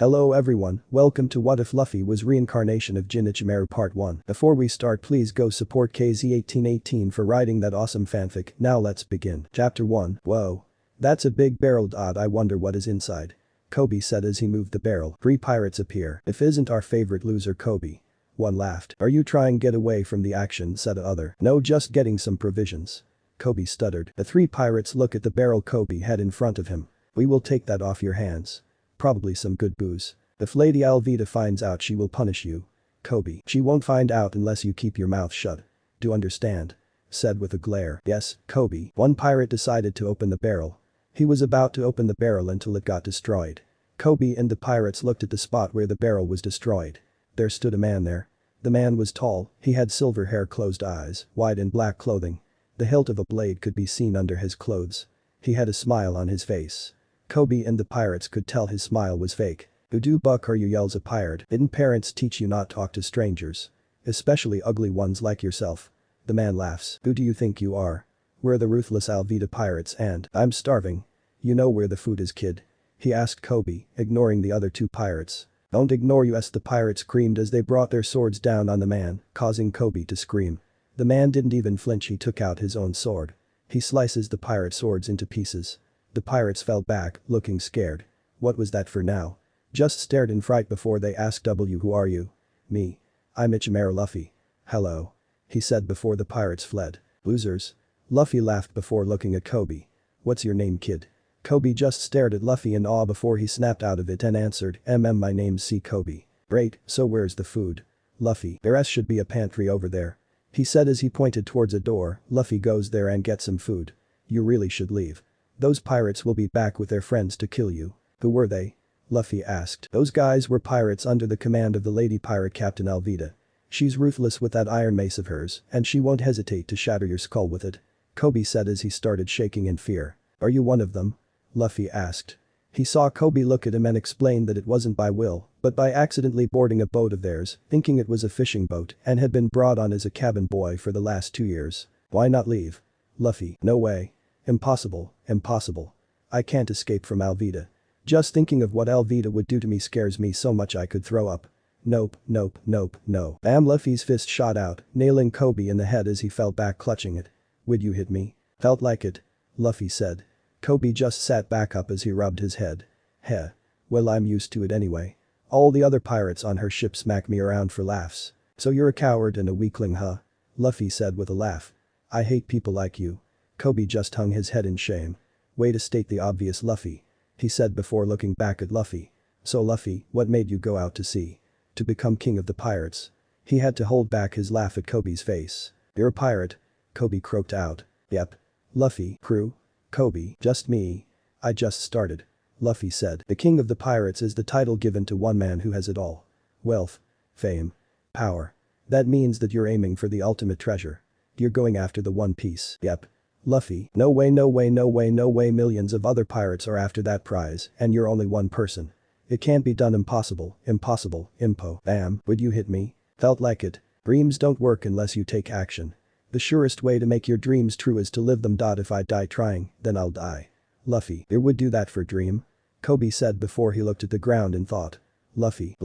Hello everyone, welcome to What If Luffy Was Reincarnation of Gin Ichimaru Part 1. Before we start, please go support KZ1818 for writing that awesome fanfic. Now let's begin. Chapter 1. Whoa. That's a big barrel. I wonder what is inside. Kobe said as he moved the barrel. 3 pirates appear. If isn't our favorite loser Kobe. One laughed. Are you trying to get away from the action, said the other. No, just getting some provisions. Kobe stuttered. The 3 pirates look at the barrel Kobe had in front of him. We will take that off your hands. Probably some good booze. If Lady Alvida finds out, she will punish you. Kobe. She won't find out unless you keep your mouth shut. Do understand? Said with a glare. Yes, Kobe. One pirate decided to open the barrel. He was about to open the barrel until it got destroyed. Kobe and the pirates looked at the spot where the barrel was destroyed. There stood a man there. The man was tall, he had silver hair, closed eyes, white and black clothing. The hilt of a blade could be seen under his clothes. He had a smile on his face. Kobe and the pirates could tell his smile was fake. Who do buck are you, yells a pirate. Didn't parents teach you not to talk to strangers? Especially ugly ones like yourself. The man laughs. Who do you think you are? We're the ruthless Alvida pirates and I'm starving. You know where the food is, kid? He asked Kobe, ignoring the other 2 pirates. Don't ignore us, the pirates screamed as they brought their swords down on the man, causing Kobe to scream. The man didn't even flinch. He took out his own sword. He slices the pirate swords into pieces. The pirates fell back, looking scared. What was that for now? Just stared in fright before they asked, who are you? Me. I'm Ichimaru Luffy. Hello. He said before the pirates fled. Losers. Luffy laughed before looking at Kobe. What's your name, kid? Kobe just stared at Luffy in awe before he snapped out of it and answered, my name's Kobe. Great, so where's the food? Luffy. There should be a pantry over there. He said as he pointed towards a door. Luffy goes there and gets some food. You really should leave. Those pirates will be back with their friends to kill you. Who were they? Luffy asked. Those guys were pirates under the command of the lady pirate Captain Alvida. She's ruthless with that iron mace of hers, and she won't hesitate to shatter your skull with it. Kobe said as he started shaking in fear. Are you one of them? Luffy asked. He saw Kobe look at him and explained that it wasn't by will, but by accidentally boarding a boat of theirs, thinking it was a fishing boat, and had been brought on as a cabin boy for the last 2 years. Why not leave? Luffy. No way. Impossible, impossible. I can't escape from Alvida. Just thinking of what Alvida would do to me scares me so much I could throw up. Nope, nope, nope, no. Bam! Luffy's fist shot out, nailing Kobe in the head as he fell back clutching it. Would you hit me? Felt like it. Luffy said. Kobe just sat back up as he rubbed his head. Heh. Well, I'm used to it anyway. All the other pirates on her ship smack me around for laughs. So you're a coward and a weakling, huh? Luffy said with a laugh. I hate people like you. Kobe just hung his head in shame. Way to state the obvious, Luffy. He said before looking back at Luffy. So Luffy, what made you go out to sea? To become king of the pirates. He had to hold back his laugh at Kobe's face. You're a pirate? Kobe croaked out. Yep. Luffy, crew? Kobe, just me. I just started. Luffy said. The king of the pirates is the title given to one man who has it all. Wealth. Fame. Power. That means that you're aiming for the ultimate treasure. You're going after the One Piece. Yep. Luffy, no way, no way, no way, no way. Millions of other pirates are after that prize and you're only one person. It can't be done. Impossible, impossible, impo. Bam, would you hit me? Felt like it. Dreams don't work unless you take action. The surest way to make your dreams true is to live them. If I die trying, then I'll die. Luffy, you would do that for dream? Kobe said before he looked at the ground and thought. Luffy,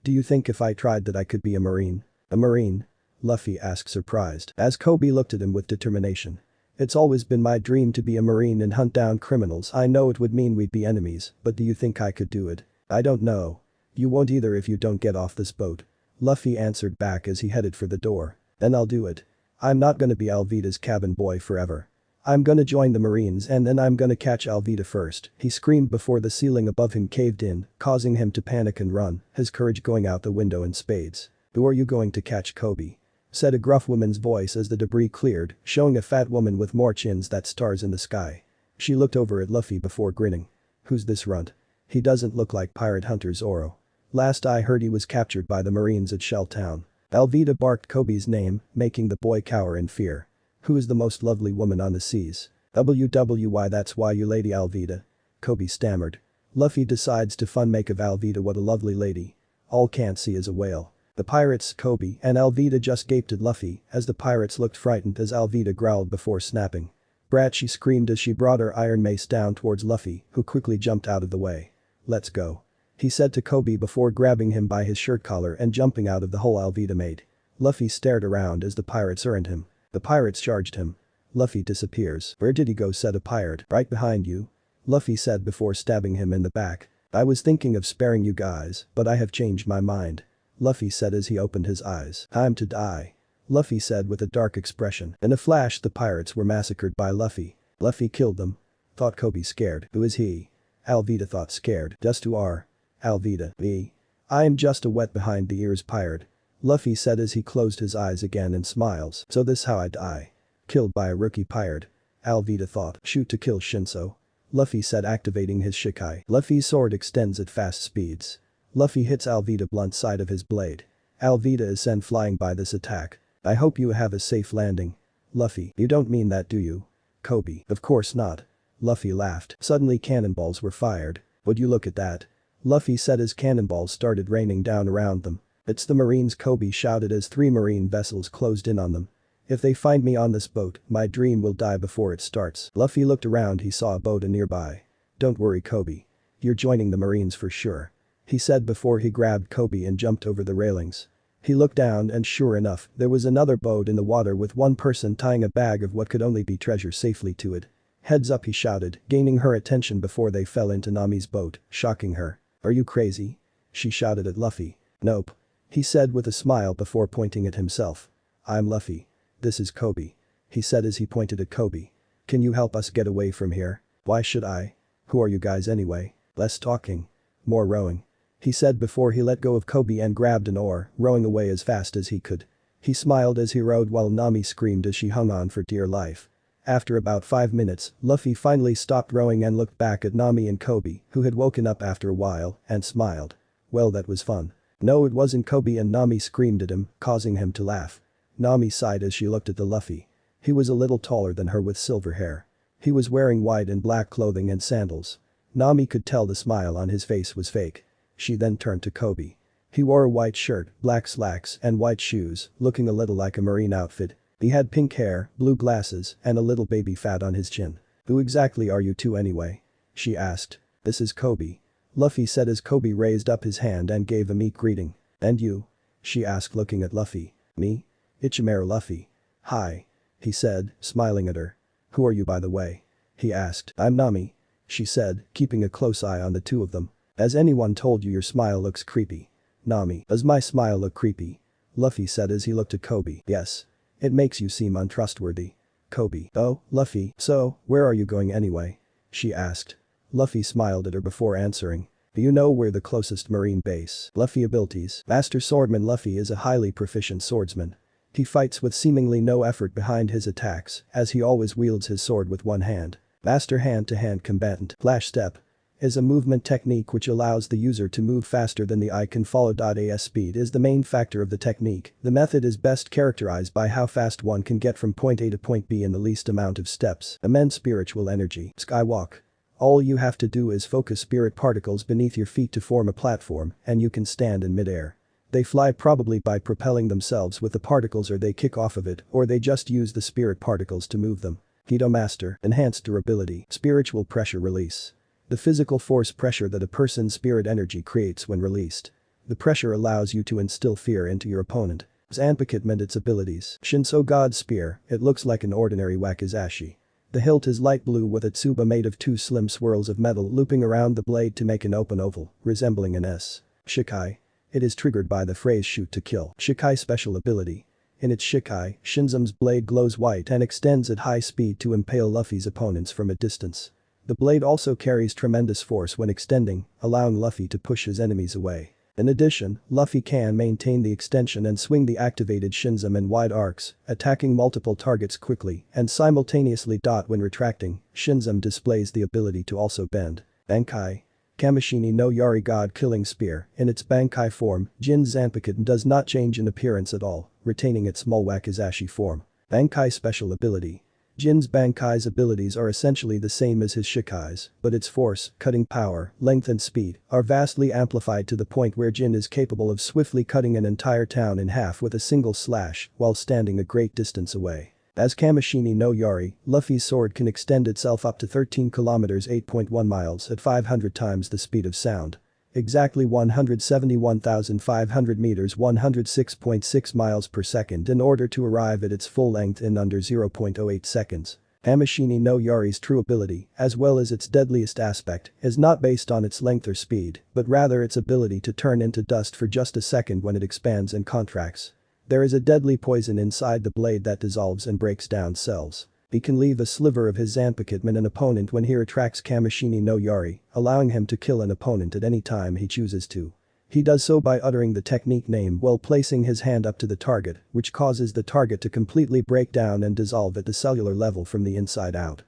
do you think if I tried that I could be a marine? A marine? Luffy asked surprised as Kobe looked at him with determination. It's always been my dream to be a marine and hunt down criminals. I know it would mean we'd be enemies, but do you think I could do it? I don't know. You won't either if you don't get off this boat. Luffy answered back as he headed for the door. Then I'll do it. I'm not gonna be Alvida's cabin boy forever. I'm gonna join the Marines and then I'm gonna catch Alvida first, he screamed before the ceiling above him caved in, causing him to panic and run, his courage going out the window in spades. Who are you going to catch, Kobe? Said a gruff woman's voice as the debris cleared, showing a fat woman with more chins than stars in the sky. She looked over at Luffy before grinning. Who's this runt? He doesn't look like pirate hunter Zoro. Last I heard he was captured by the Marines at Shell Town. Alvida barked Kobe's name, making the boy cower in fear. Who is the most lovely woman on the seas? Why that's why you Lady Alvida. Kobe stammered. Luffy decides to fun make of Alvida what a lovely lady. All can't see is a whale. The pirates, Kobe and Alvida just gaped at Luffy as the pirates looked frightened as Alvida growled before snapping. Brat, she screamed as she brought her iron mace down towards Luffy, who quickly jumped out of the way. Let's go. he said to Kobe before grabbing him by his shirt collar and jumping out of the hole Alvida made. Luffy stared around as the pirates earned him. The pirates charged him. Luffy disappears. "Where did he go?" said a pirate. "Right behind you," Luffy said before stabbing him in the back. "I was thinking of sparing you guys, but I have changed my mind," Luffy said as he opened his eyes. "Time to die," Luffy said with a dark expression. In a flash the pirates were massacred by Luffy. "Luffy killed them," thought Kobe scared. "Who is he?" Alvida thought scared. "Just who are?" Alvida. "Me. I am just a wet behind the ears pirate," Luffy said as he closed his eyes again and smiles. "So this how I die. Killed by a rookie pirate," Alvida thought. "Shoot to kill Shinso," Luffy said activating his Shikai. Luffy's sword extends at fast speeds. Luffy hits Alvida blunt side of his blade. Alvida is sent flying by this attack. "I hope you have a safe landing." Luffy. "You don't mean that, do you?" Kobe. "Of course not." Luffy laughed. Suddenly cannonballs were fired. "Would you look at that?" Luffy said as cannonballs started raining down around them. "It's the Marines," Kobe shouted as 3 Marine vessels closed in on them. "If they find me on this boat, my dream will die before it starts." Luffy looked around. He saw a boat nearby. "Don't worry, Kobe. You're joining the Marines for sure," he said before he grabbed Kobe and jumped over the railings. He looked down and sure enough, there was another boat in the water with one person tying a bag of what could only be treasure safely to it. "Heads up," he shouted, gaining her attention before they fell into Nami's boat, shocking her. "Are you crazy?" she shouted at Luffy. "Nope," he said with a smile before pointing at himself. "I'm Luffy. This is Kobe," he said as he pointed at Kobe. "Can you help us get away from here?" "Why should I? Who are you guys anyway?" "Less talking. More rowing," he said before he let go of Kobe and grabbed an oar, rowing away as fast as he could. He smiled as he rowed while Nami screamed as she hung on for dear life. After about 5 minutes, Luffy finally stopped rowing and looked back at Nami and Kobe, who had woken up after a while, and smiled. "Well, that was fun." "No, it wasn't," Kobe and Nami screamed at him, causing him to laugh. Nami sighed as she looked at the Luffy. He was a little taller than her with silver hair. He was wearing white and black clothing and sandals. Nami could tell the smile on his face was fake. She then turned to Kobe. He wore a white shirt, black slacks, and white shoes, looking a little like a marine outfit. He had pink hair, blue glasses, and a little baby fat on his chin. "Who exactly are you two anyway?" she asked. "This is Kobe," Luffy said as Kobe raised up his hand and gave a meek greeting. "And you?" she asked looking at Luffy. "Me? Ichimaru Luffy." "Hi," he said, smiling at her. "Who are you by the way?" he asked. "I'm Nami," she said, keeping a close eye on the two of them. "Has anyone told you your smile looks creepy?" "Nami, does my smile look creepy?" Luffy said as he looked at Kobe. "Yes. It makes you seem untrustworthy." Kobe. "Oh, Luffy, so, where are you going anyway?" she asked. Luffy smiled at her before answering. "Do you know where the closest marine base?" Luffy abilities. Master Swordsman Luffy is a highly proficient swordsman. He fights with seemingly no effort behind his attacks, as he always wields his sword with one hand. Master hand-to-hand combatant. Flash step is a movement technique which allows the user to move faster than the eye can follow. As speed is the main factor of the technique. The method is best characterized by how fast one can get from point A to point B in the least amount of steps. Immense spiritual energy. Skywalk. All you have to do is focus spirit particles beneath your feet to form a platform, and you can stand in midair. They fly probably by propelling themselves with the particles, or they kick off of it, or they just use the spirit particles to move them. Kido Master. Enhanced durability. Spiritual pressure release. The physical force pressure that a person's spirit energy creates when released. The pressure allows you to instill fear into your opponent. Zanpakuto and its abilities. Shinso God Spear. It looks like an ordinary wakizashi. The hilt is light blue with a tsuba made of 2 slim swirls of metal looping around the blade to make an open oval, resembling an S. Shikai. It is triggered by the phrase shoot to kill. Shikai special ability. In its Shikai, Shinso's blade glows white and extends at high speed to impale Luffy's opponents from a distance. The blade also carries tremendous force when extending, allowing Luffy to push his enemies away. In addition, Luffy can maintain the extension and swing the activated Shinsom in wide arcs, attacking multiple targets quickly and simultaneously. When retracting, Shinsom displays the ability to also bend. Bankai. Kamishini no Yari God Killing Spear. In its Bankai form, Jin's Zanpakuto does not change in appearance at all, retaining its small wakizashi form. Bankai special ability. Jin's Bankai's abilities are essentially the same as his Shikai's, but its force, cutting power, length and speed are vastly amplified to the point where Jin is capable of swiftly cutting an entire town in half with a single slash while standing a great distance away. As Kamishini no Yari, Luffy's sword can extend itself up to 13 kilometers 8.1 miles at 500 times the speed of sound. Exactly 171,500 meters 106.6 miles per second in order to arrive at its full length in under 0.08 seconds. Hamashini no Yari's true ability, as well as its deadliest aspect, is not based on its length or speed, but rather its ability to turn into dust for just a second when it expands and contracts. There is a deadly poison inside the blade that dissolves and breaks down cells. He can leave a sliver of his Zanpakuto in an opponent when he retracts Kamishini no Yari, allowing him to kill an opponent at any time he chooses to. He does so by uttering the technique name while placing his hand up to the target, which causes the target to completely break down and dissolve at the cellular level from the inside out.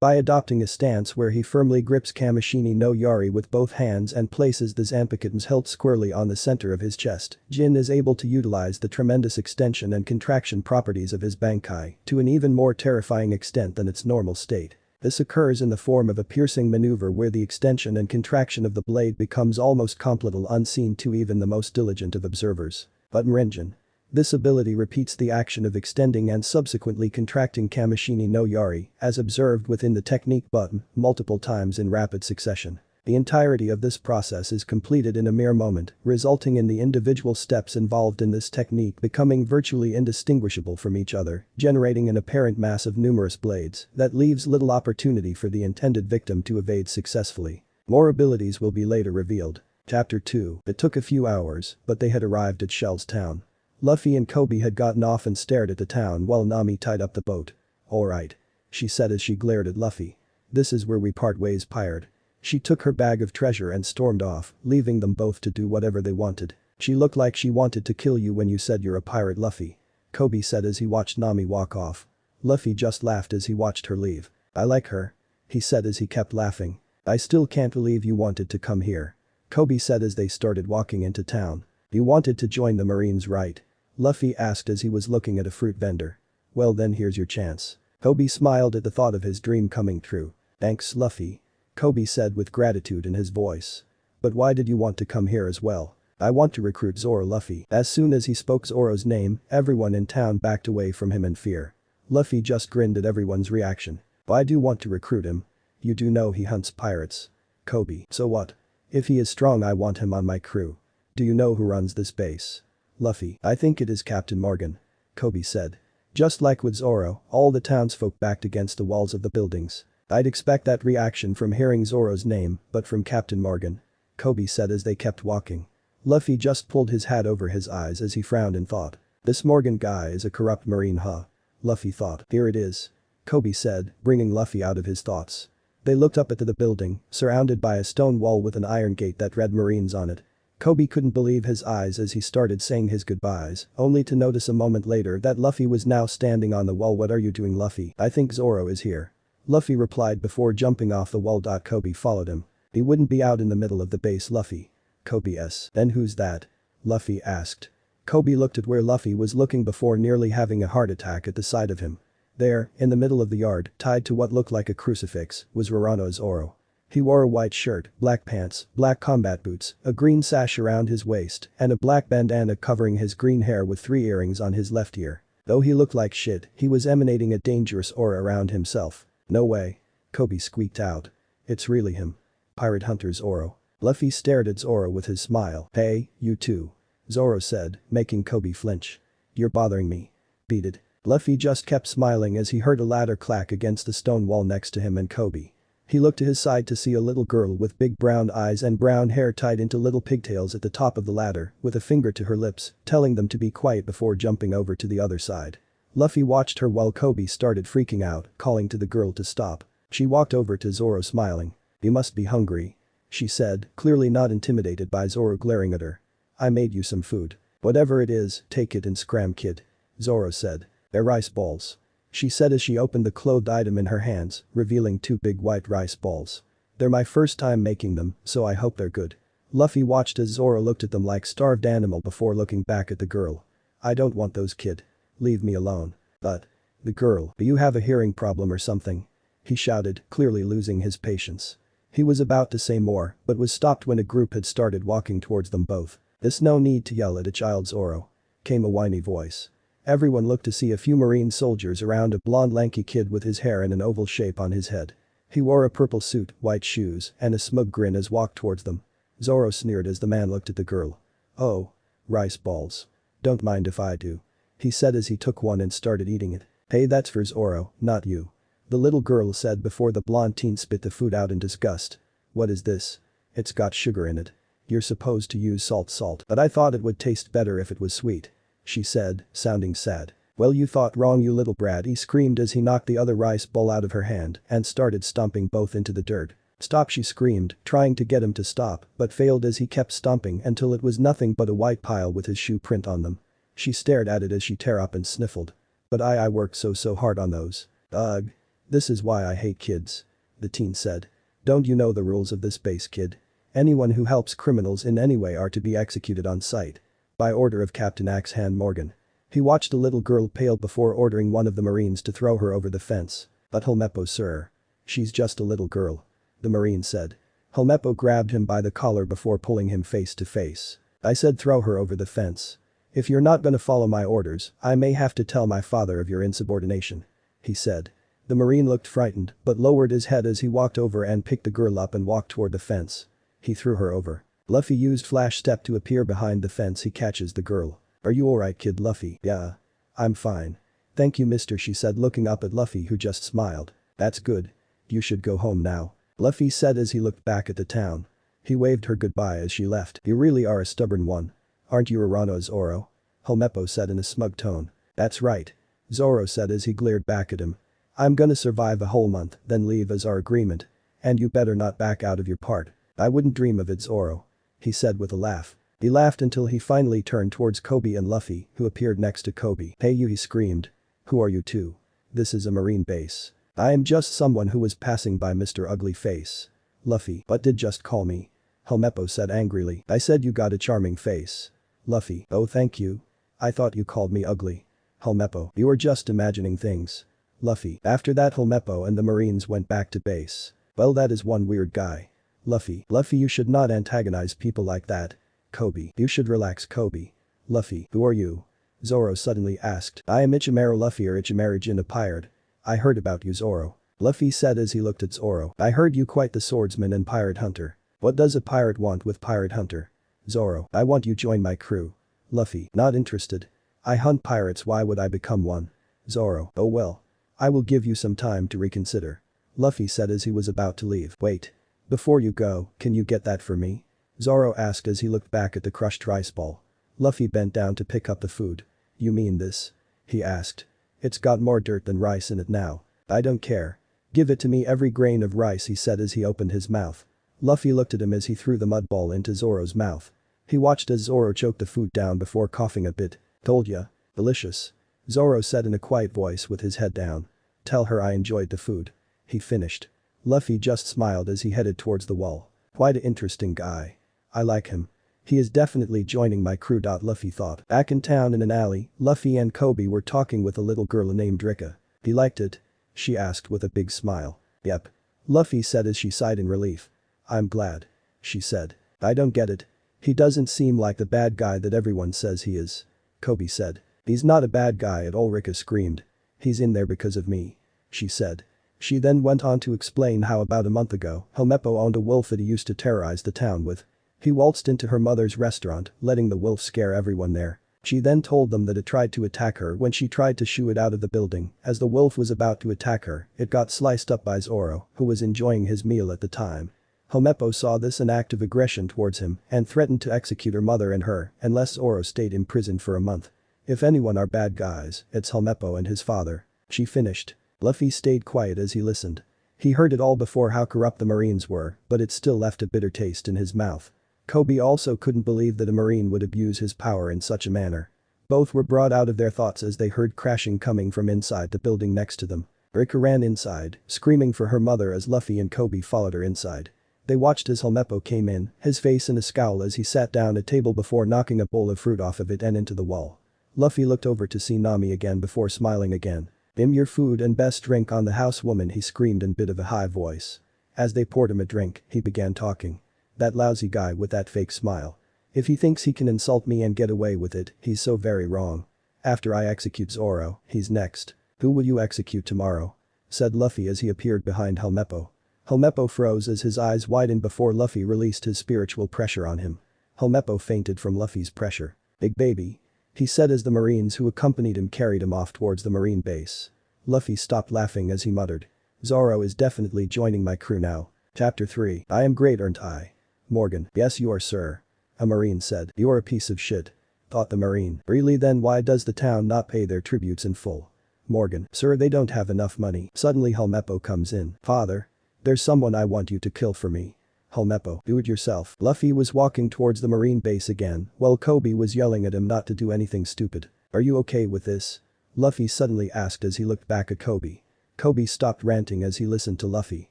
By adopting a stance where he firmly grips Kamishini no Yari with both hands and places the Zanpakuto's hilt squarely on the center of his chest, Jin is able to utilize the tremendous extension and contraction properties of his Bankai to an even more terrifying extent than its normal state. This occurs in the form of a piercing maneuver where the extension and contraction of the blade becomes almost completely unseen to even the most diligent of observers. Renjin. This ability repeats the action of extending and subsequently contracting Kamishini no Yari, as observed within the technique button, multiple times in rapid succession. The entirety of this process is completed in a mere moment, resulting in the individual steps involved in this technique becoming virtually indistinguishable from each other, generating an apparent mass of numerous blades that leaves little opportunity for the intended victim to evade successfully. More abilities will be later revealed. Chapter 2. It took a few hours, but they had arrived at Shell's town. Luffy and Kobe had gotten off and stared at the town while Nami tied up the boat. "Alright," she said as she glared at Luffy. "This is where we part ways, pirate." She took her bag of treasure and stormed off, leaving them both to do whatever they wanted. "She looked like she wanted to kill you when you said you're a pirate, Luffy," Kobe said as he watched Nami walk off. Luffy just laughed as he watched her leave. "I like her," he said as he kept laughing. "I still can't believe you wanted to come here," Kobe said as they started walking into town. "You wanted to join the Marines, right?" Luffy asked as he was looking at a fruit vendor. "Well then here's your chance." Kobe smiled at the thought of his dream coming true. "Thanks, Luffy," Kobe said with gratitude in his voice. "But why did you want to come here as well?" "I want to recruit Zoro Luffy." As soon as he spoke Zoro's name, everyone in town backed away from him in fear. Luffy just grinned at everyone's reaction. "I do want to recruit him. You do know he hunts pirates." Kobe: "So what? If he is strong I want him on my crew." "Do you know who runs this base?" Luffy: "I think it is Captain Morgan," Kobe said. Just like with Zoro, all the townsfolk backed against the walls of the buildings. "I'd expect that reaction from hearing Zoro's name, but from Captain Morgan," Kobe said as they kept walking. Luffy just pulled his hat over his eyes as he frowned and thought. "This Morgan guy is a corrupt marine, huh?" Luffy thought. "Here it is," Kobe said, bringing Luffy out of his thoughts. They looked up at the building, surrounded by a stone wall with an iron gate that read Marines on it. Kobe couldn't believe his eyes as he started saying his goodbyes, only to notice a moment later that Luffy was now standing on the wall. "What are you doing, Luffy?" "I think Zoro is here," Luffy replied before jumping off the wall. Kobe followed him. "He wouldn't be out in the middle of the base, Luffy." Kobe: "Then who's that?" Luffy asked. Kobe looked at where Luffy was looking before nearly having a heart attack at the sight of him. There, in the middle of the yard, tied to what looked like a crucifix, was Zoro. He wore a white shirt, black pants, black combat boots, a green sash around his waist, and a black bandana covering his green hair with 3 earrings on his left ear. Though he looked like shit, he was emanating a dangerous aura around himself. "No way," Kobe squeaked out. "It's really him. Pirate Hunter Zoro." Luffy stared at Zoro with his smile. "Hey, you too," Zoro said, making Kobe flinch. "You're bothering me." "Beat it." Luffy just kept smiling as he heard a ladder clack against the stone wall next to him and Kobe. He looked to his side to see a little girl with big brown eyes and brown hair tied into little pigtails at the top of the ladder, with a finger to her lips, telling them to be quiet before jumping over to the other side. Luffy watched her while Kobe started freaking out, calling to the girl to stop. She walked over to Zoro smiling. "You must be hungry," she said, clearly not intimidated by Zoro glaring at her. "I made you some food. Whatever it is, take it and scram, kid," Zoro said. "They're rice balls," she said as she opened the clothed item in her hands, revealing 2 big white rice balls. "They're my first time making them, so I hope they're good." Luffy watched as Zoro looked at them like starved animal before looking back at the girl. "I don't want those, kid. Leave me alone." "But..." The girl, "Do you have a hearing problem or something?" he shouted, clearly losing his patience. He was about to say more, but was stopped when a group had started walking towards them both. "There's no need to yell at a child, Zoro," came a whiny voice. Everyone looked to see a few marine soldiers around a blonde lanky kid with his hair in an oval shape on his head. He wore a purple suit, white shoes, and a smug grin as walked towards them. Zoro sneered as the man looked at the girl. "Oh. Rice balls. Don't mind if I do," he said as he took one and started eating it. "Hey, that's for Zoro, not you," the little girl said before the blonde teen spit the food out in disgust. "What is this? It's got sugar in it. You're supposed to use salt, but I thought it would taste better if it was sweet," she said, sounding sad. "Well, you thought wrong, you little brat," he screamed as he knocked the other rice bowl out of her hand and started stomping both into the dirt. "Stop," she screamed, trying to get him to stop, but failed as he kept stomping until it was nothing but a white pile with his shoe print on them. She stared at it as she tear up and sniffled. "But I worked so hard on those. Ugh. This is why I hate kids," the teen said. "Don't you know the rules of this base, kid? Anyone who helps criminals in any way are to be executed on sight. By order of Captain Axehand Morgan." He watched the little girl pale before ordering one of the Marines to throw her over the fence. "But Helmeppo, sir. She's just a little girl," the Marine said. Helmeppo grabbed him by the collar before pulling him face to face. "I said throw her over the fence. If you're not gonna follow my orders, I may have to tell my father of your insubordination," he said. The Marine looked frightened but lowered his head as he walked over and picked the girl up and walked toward the fence. He threw her over. Luffy used flash step to appear behind the fence. He catches the girl. "Are you alright, kid?" Luffy. "Yeah. I'm fine. Thank you, mister," she said, looking up at Luffy, who just smiled. "That's good. You should go home now," Luffy said as he looked back at the town. He waved her goodbye as she left. "You really are a stubborn one. Aren't you Urano, Zoro?" Helmeppo said in a smug tone. "That's right," Zoro said as he glared back at him. "I'm gonna survive a whole month, then leave as our agreement. And you better not back out of your part." "I wouldn't dream of it, Zoro," he said with a laugh. He laughed until he finally turned towards Kobe and Luffy, who appeared next to Kobe. "Hey you," he screamed. "Who are you two? This is a marine base. I am just someone who was passing by, Mr. Ugly Face." "Luffy, what did just call me?" Helmeppo said angrily. "I said you got a charming face." Luffy, "Oh thank you. I thought you called me ugly." Helmeppo, "You were just imagining things." Luffy. After that, Helmeppo and the Marines went back to base. "Well, that is one weird guy." Luffy, you should not antagonize people like that." Kobe, "You should relax, Kobe." Luffy, "Who are you?" Zoro suddenly asked. "I am Ichimaru Luffy, or Ichimaru Jin, a pirate. I heard about you, Zoro." Luffy said as he looked at Zoro. "I heard you quite the swordsman and pirate hunter. What does a pirate want with pirate hunter?" Zoro, "I want you join my crew." Luffy, "Not interested. I hunt pirates, why would I become one?" Zoro, "Oh well. I will give you some time to reconsider." Luffy said as he was about to leave. "Wait. Before you go, can you get that for me?" Zoro asked as he looked back at the crushed rice ball. Luffy bent down to pick up the food. "You mean this?" he asked. "It's got more dirt than rice in it now." "I don't care. Give it to me, every grain of rice," he said as he opened his mouth. Luffy looked at him as he threw the mud ball into Zoro's mouth. He watched as Zoro choked the food down before coughing a bit. "Told ya. Delicious," Zoro said in a quiet voice with his head down. "Tell her I enjoyed the food." He finished. Luffy just smiled as he headed towards the wall. "Quite a interesting guy. I like him. He is definitely joining my crew." Luffy thought. Back in town in an alley, Luffy and Kobe were talking with a little girl named Rika. "He liked it?" she asked with a big smile. "Yep," Luffy said as she sighed in relief. "I'm glad," she said. "I don't get it. He doesn't seem like the bad guy that everyone says he is," Kobe said. "He's not a bad guy at all," Rika screamed. "He's in there because of me," she said. She then went on to explain how about a month ago, Helmeppo owned a wolf that he used to terrorize the town with. He waltzed into her mother's restaurant, letting the wolf scare everyone there. She then told them that it tried to attack her when she tried to shoo it out of the building. As the wolf was about to attack her, it got sliced up by Zoro, who was enjoying his meal at the time. Helmeppo saw this an act of aggression towards him and threatened to execute her mother and her unless Zoro stayed in prison for a month. "If anyone are bad guys, it's Helmeppo and his father," she finished. Luffy stayed quiet as he listened. He heard it all before, how corrupt the Marines were, but it still left a bitter taste in his mouth. Kobe also couldn't believe that a Marine would abuse his power in such a manner. Both were brought out of their thoughts as they heard crashing coming from inside the building next to them. Rika ran inside, screaming for her mother as Luffy and Kobe followed her inside. They watched as Helmeppo came in, his face in a scowl as he sat down at a table before knocking a bowl of fruit off of it and into the wall. Luffy looked over to see Nami again before smiling again. Your food and best drink on the house, woman," he screamed in a bit of a high voice. As they poured him a drink, he began talking. "That lousy guy with that fake smile. If he thinks he can insult me and get away with it, he's so very wrong. After I execute Zoro, he's next." "Who will you execute tomorrow?" said Luffy as he appeared behind Helmeppo. Helmeppo froze as his eyes widened before Luffy released his spiritual pressure on him. Helmeppo fainted from Luffy's pressure. "Big baby," he said as the marines who accompanied him carried him off towards the marine base. Luffy stopped laughing as he muttered. "Zoro is definitely joining my crew now." Chapter 3. I am great, aren't I? Morgan. "Yes you are, sir." A marine said. "You're a piece of shit," thought the marine. "Really, then why does the town not pay their tributes in full?" Morgan. "Sir, they don't have enough money." Suddenly Helmeppo comes in. "Father. There's someone I want you to kill for me." Helmeppo. "Do it yourself." Luffy was walking towards the marine base again while Kobe was yelling at him not to do anything stupid. "Are you okay with this?" Luffy suddenly asked as he looked back at Kobe. Kobe stopped ranting as he listened to Luffy.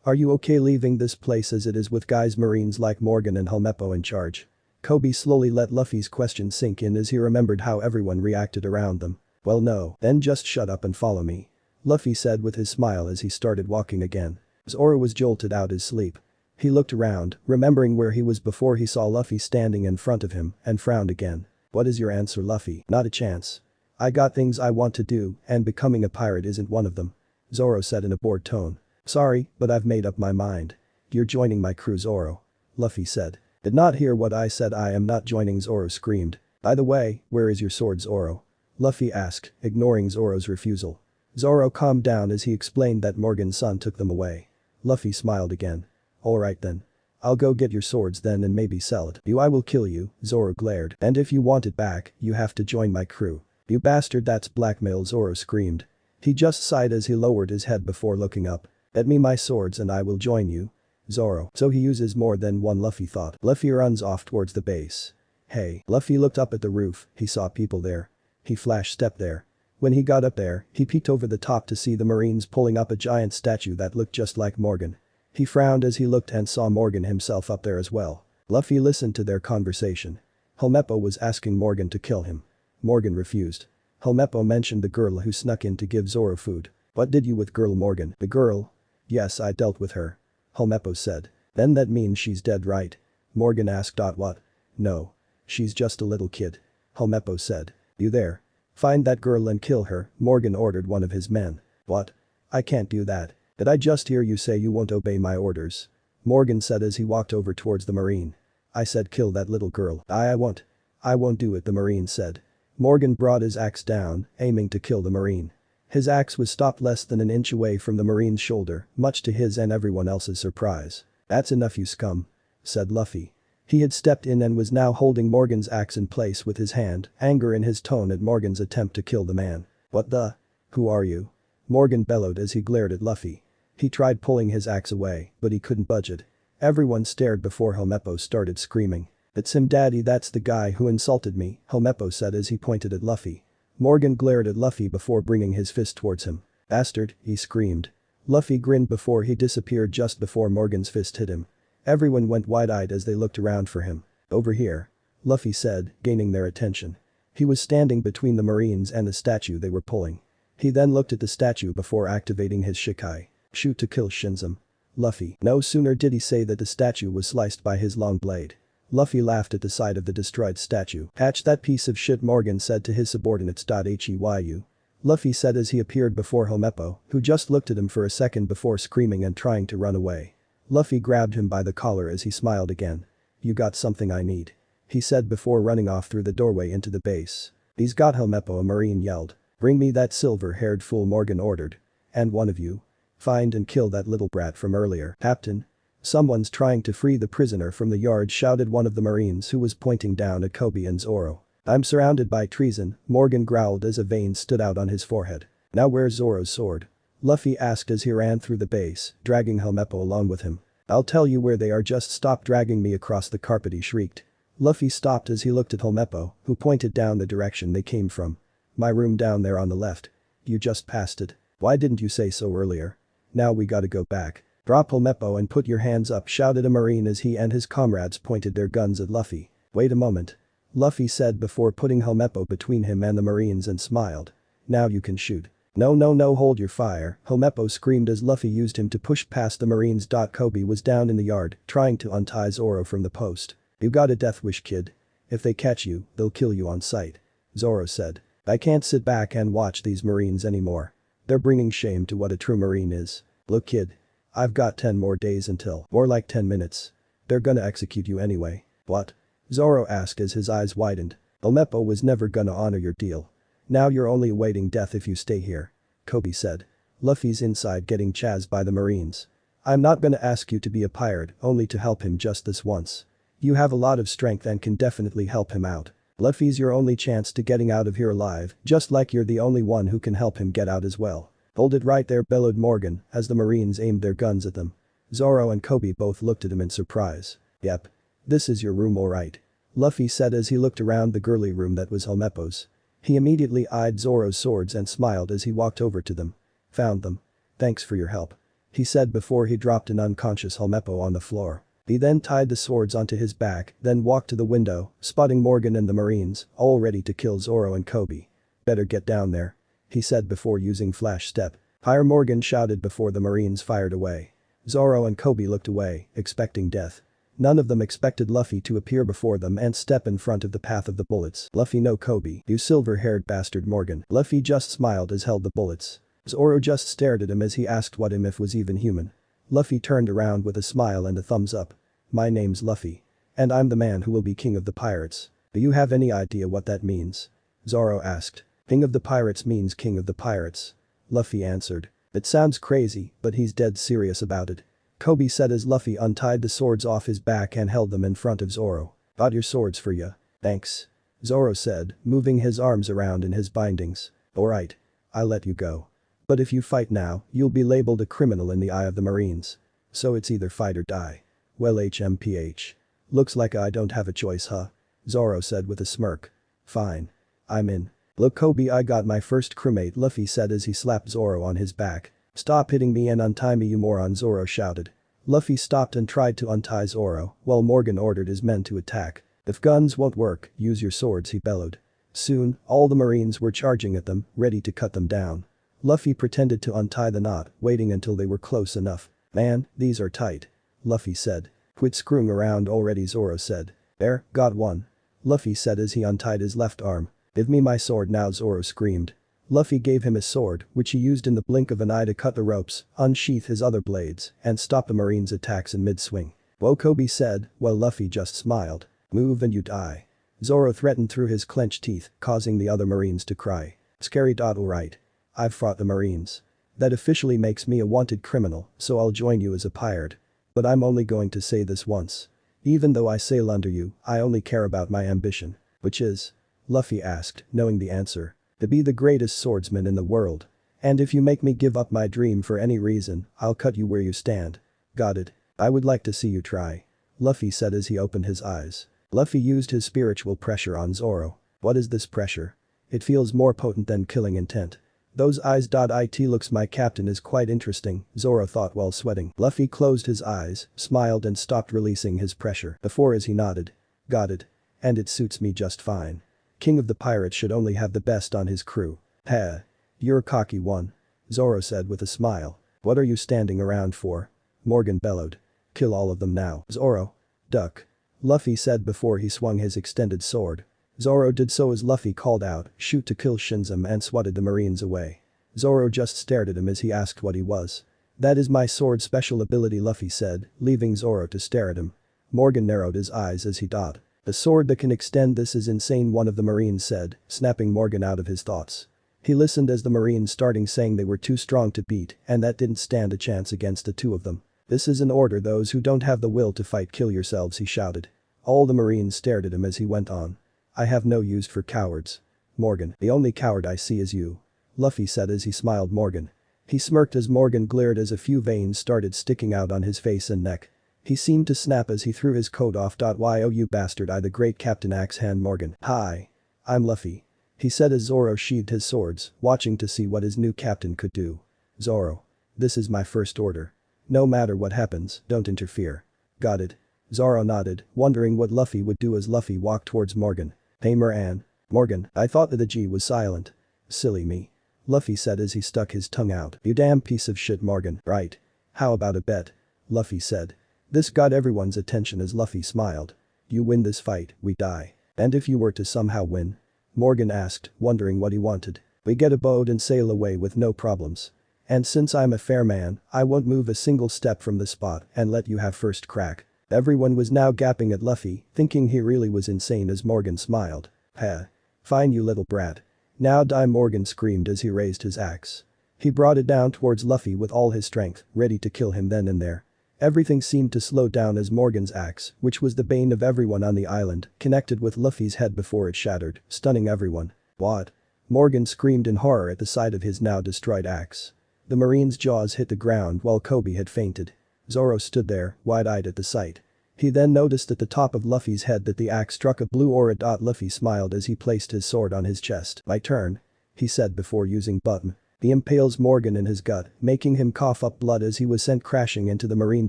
"Are you okay leaving this place as it is with guys marines like Morgan and Helmeppo in charge?" Kobe slowly let Luffy's question sink in as he remembered how everyone reacted around them. "Well no, then just shut up and follow me," Luffy said with his smile as he started walking again. Zoro was jolted out his sleep. He looked around, remembering where he was before he saw Luffy standing in front of him, and frowned again. "What is your answer, Luffy?" "Not a chance. I got things I want to do, and becoming a pirate isn't one of them," Zoro said in a bored tone. "Sorry, but I've made up my mind. You're joining my crew, Zoro," Luffy said. "Did not hear what I said. I am not joining," Zoro screamed. "By the way, where is your sword, Zoro?" Luffy asked, ignoring Zoro's refusal. Zoro calmed down as he explained that Morgan's son took them away. Luffy smiled again. "Alright then. I'll go get your swords then and maybe sell it." "I will kill you," Zoro glared. "And if you want it back, you have to join my crew." "You bastard, that's blackmail," Zoro screamed. He just sighed as he lowered his head before looking up. "Get me my swords and I will join you." Zoro. So he uses more than one, Luffy thought. Luffy runs off towards the base. "Hey." Luffy looked up at the roof, he saw people there. He flash stepped there. When he got up there, he peeked over the top to see the marines pulling up a giant statue that looked just like Morgan. He frowned as he looked and saw Morgan himself up there as well. Luffy listened to their conversation. Helmeppo was asking Morgan to kill him. Morgan refused. Helmeppo mentioned the girl who snuck in to give Zoro food. "What did you with girl, Morgan?" "The girl? Yes, I dealt with her," Helmeppo said. "Then that means she's dead, right?" Morgan asked. "What? No. She's just a little kid," Helmeppo said. "You there? Find that girl and kill her," Morgan ordered one of his men. "What? I can't do that. Did I just hear you say you won't obey my orders?" Morgan said as he walked over towards the marine. "I said kill that little girl." I won't. "I won't do it," the marine said. Morgan brought his axe down, aiming to kill the marine. His axe was stopped less than an inch away from the marine's shoulder, much to his and everyone else's surprise. "That's enough, you scum," said Luffy. He had stepped in and was now holding Morgan's axe in place with his hand, anger in his tone at Morgan's attempt to kill the man. "What the? Who are you?" Morgan bellowed as he glared at Luffy. He tried pulling his axe away, but he couldn't budge it. Everyone stared before Helmeppo started screaming. "It's him, daddy, that's the guy who insulted me," Helmeppo said as he pointed at Luffy. Morgan glared at Luffy before bringing his fist towards him. "Bastard," he screamed. Luffy grinned before he disappeared just before Morgan's fist hit him. Everyone went wide-eyed as they looked around for him. "Over here," Luffy said, gaining their attention. He was standing between the marines and the statue they were pulling. He then looked at the statue before activating his Shikai. "Shoot to kill Shinzum." Luffy. No sooner did he say that the statue was sliced by his long blade. Luffy laughed at the sight of the destroyed statue. "Hatch that piece of shit," Morgan said to his subordinates. "Heyu." Luffy said as he appeared before Helmeppo, who just looked at him for a second before screaming and trying to run away. Luffy grabbed him by the collar as he smiled again. "You got something I need," he said before running off through the doorway into the base. "He's got Helmeppo," a marine yelled. "Bring me that silver-haired fool," Morgan ordered. "And one of you. Find and kill that little brat from earlier." "Captain. Someone's trying to free the prisoner from the yard," shouted one of the marines who was pointing down at Kobe and Zoro. "I'm surrounded by treason," Morgan growled as a vein stood out on his forehead. "Now where's Zoro's sword?" Luffy asked as he ran through the base, dragging Helmeppo along with him. "I'll tell you where they are, just stop dragging me across the carpet," he shrieked. Luffy stopped as he looked at Helmeppo, who pointed down the direction they came from. "My room down there on the left. You just passed it. Why didn't you say so earlier? Now we gotta go back." "Drop Helmeppo and put your hands up," shouted a marine as he and his comrades pointed their guns at Luffy. "Wait a moment," Luffy said before putting Helmeppo between him and the marines and smiled. "Now you can shoot." No, hold your fire," Helmeppo screamed as Luffy used him to push past the marines. Kobe was down in the yard, trying to untie Zoro from the post. "You got a death wish, kid. If they catch you, they'll kill you on sight," Zoro said. "I can't sit back and watch these marines anymore. They're bringing shame to what a true marine is. Look, kid. I've got 10 more days until, more like 10 minutes. They're gonna execute you anyway. What? Zoro asked as his eyes widened. Olmepo was never gonna honor your deal. Now you're only awaiting death if you stay here. Kobe said. Luffy's inside getting chased by the Marines. I'm not gonna ask you to be a pirate, only to help him just this once. You have a lot of strength and can definitely help him out. Luffy's your only chance to getting out of here alive, just like you're the only one who can help him get out as well. Hold it right there, bellowed Morgan as the Marines aimed their guns at them. Zoro and Kobe both looked at him in surprise. Yep. This is your room alright. Luffy said as he looked around the girly room that was Helmeppo's. He immediately eyed Zoro's swords and smiled as he walked over to them. Found them. Thanks for your help. He said before he dropped an unconscious Helmeppo on the floor. He then tied the swords onto his back, then walked to the window, spotting Morgan and the Marines, all ready to kill Zoro and Kobe. Better get down there. He said before using flash step. Hire, Morgan shouted before the Marines fired away. Zoro and Kobe looked away, expecting death. None of them expected Luffy to appear before them and step in front of the path of the bullets. Luffy, no Kobe, you silver-haired bastard, Morgan. Luffy just smiled as held the bullets. Zoro just stared at him as he asked what if was even human. Luffy turned around with a smile and a thumbs up. My name's Luffy. And I'm the man who will be king of the pirates. Do you have any idea what that means? Zoro asked. King of the pirates means king of the pirates. Luffy answered. It sounds crazy, but he's dead serious about it. Kobe said as Luffy untied the swords off his back and held them in front of Zoro. Got your swords for ya. Thanks. Zoro said, moving his arms around in his bindings. Alright. I'll let you go. But if you fight now, you'll be labeled a criminal in the eye of the Marines. So it's either fight or die. Well, HMPH. Looks like I don't have a choice, huh? Zoro said with a smirk. Fine. I'm in. Look, Kobe, I got my first crewmate, Luffy said as he slapped Zoro on his back. Stop hitting me and untie me, you moron, Zoro shouted. Luffy stopped and tried to untie Zoro, while Morgan ordered his men to attack. If guns won't work, use your swords, he bellowed. Soon, all the Marines were charging at them, ready to cut them down. Luffy pretended to untie the knot, waiting until they were close enough. Man, these are tight. Luffy said. Quit screwing around already, Zoro said. There, got one. Luffy said as he untied his left arm. Give me my sword now, Zoro screamed. Luffy gave him his sword, which he used in the blink of an eye to cut the ropes, unsheath his other blades, and stop the Marines' attacks in mid-swing. Whoa, Kobe said, while Luffy just smiled. Move and you die. Zoro threatened through his clenched teeth, causing the other Marines to cry. Scary. Alright. I've fought the Marines. That officially makes me a wanted criminal, so I'll join you as a pirate. But I'm only going to say this once. Even though I sail under you, I only care about my ambition. Which is? Luffy asked, knowing the answer. To be the greatest swordsman in the world. And if you make me give up my dream for any reason, I'll cut you where you stand. Got it. I would like to see you try. Luffy said as he opened his eyes. Luffy used his spiritual pressure on Zoro. What is this pressure? It feels more potent than killing intent. Those eyes. It looks my captain is quite interesting, Zoro thought while sweating. Luffy closed his eyes, smiled and stopped releasing his pressure before as he nodded. Got it. And it suits me just fine. King of the pirates should only have the best on his crew. Heh. You're a cocky one. Zoro said with a smile. What are you standing around for? Morgan bellowed. Kill all of them now. Zoro. Duck. Luffy said before he swung his extended sword. Zoro did so as Luffy called out, shoot to kill Shinzam, and swatted the Marines away. Zoro just stared at him as he asked what he was. That is my sword special ability, Luffy said, leaving Zoro to stare at him. Morgan narrowed his eyes as he dot. A sword that can extend, this is insane, one of the Marines said, snapping Morgan out of his thoughts. He listened as the Marines starting saying they were too strong to beat and that didn't stand a chance against the two of them. This is an order, those who don't have the will to fight kill yourselves, he shouted. All the Marines stared at him as he went on. I have no use for cowards. Morgan, the only coward I see is you. Luffy said as he smiled Morgan. He smirked as Morgan glared as a few veins started sticking out on his face and neck. He seemed to snap as he threw his coat off. Yo, you bastard, I the great Captain Axe Hand Morgan. Hi. I'm Luffy. He said as Zoro sheathed his swords, watching to see what his new captain could do. Zoro. This is my first order. No matter what happens, don't interfere. Got it. Zoro nodded, wondering what Luffy would do as Luffy walked towards Morgan. Hey Moran. Morgan, I thought that the G was silent. Silly me. Luffy said as he stuck his tongue out. You damn piece of shit, Morgan. Right. How about a bet? Luffy said. This got everyone's attention as Luffy smiled. You win this fight, we die. And if you were to somehow win? Morgan asked, wondering what he wanted. We get a boat and sail away with no problems. And since I'm a fair man, I won't move a single step from the spot and let you have first crack." Everyone was now gapping at Luffy, thinking he really was insane as Morgan smiled. "Heh. Fine you little brat. Now die," Morgan screamed as he raised his axe. He brought it down towards Luffy with all his strength, ready to kill him then and there. Everything seemed to slow down as Morgan's axe, which was the bane of everyone on the island, connected with Luffy's head before it shattered, stunning everyone. "What?" Morgan screamed in horror at the sight of his now destroyed axe. The Marine's jaws hit the ground while Kobe had fainted. Zoro stood there, wide-eyed at the sight. He then noticed at the top of Luffy's head that the axe struck a blue aura. Luffy smiled as he placed his sword on his chest. "My turn," he said before using button. He impales Morgan in his gut, making him cough up blood as he was sent crashing into the Marine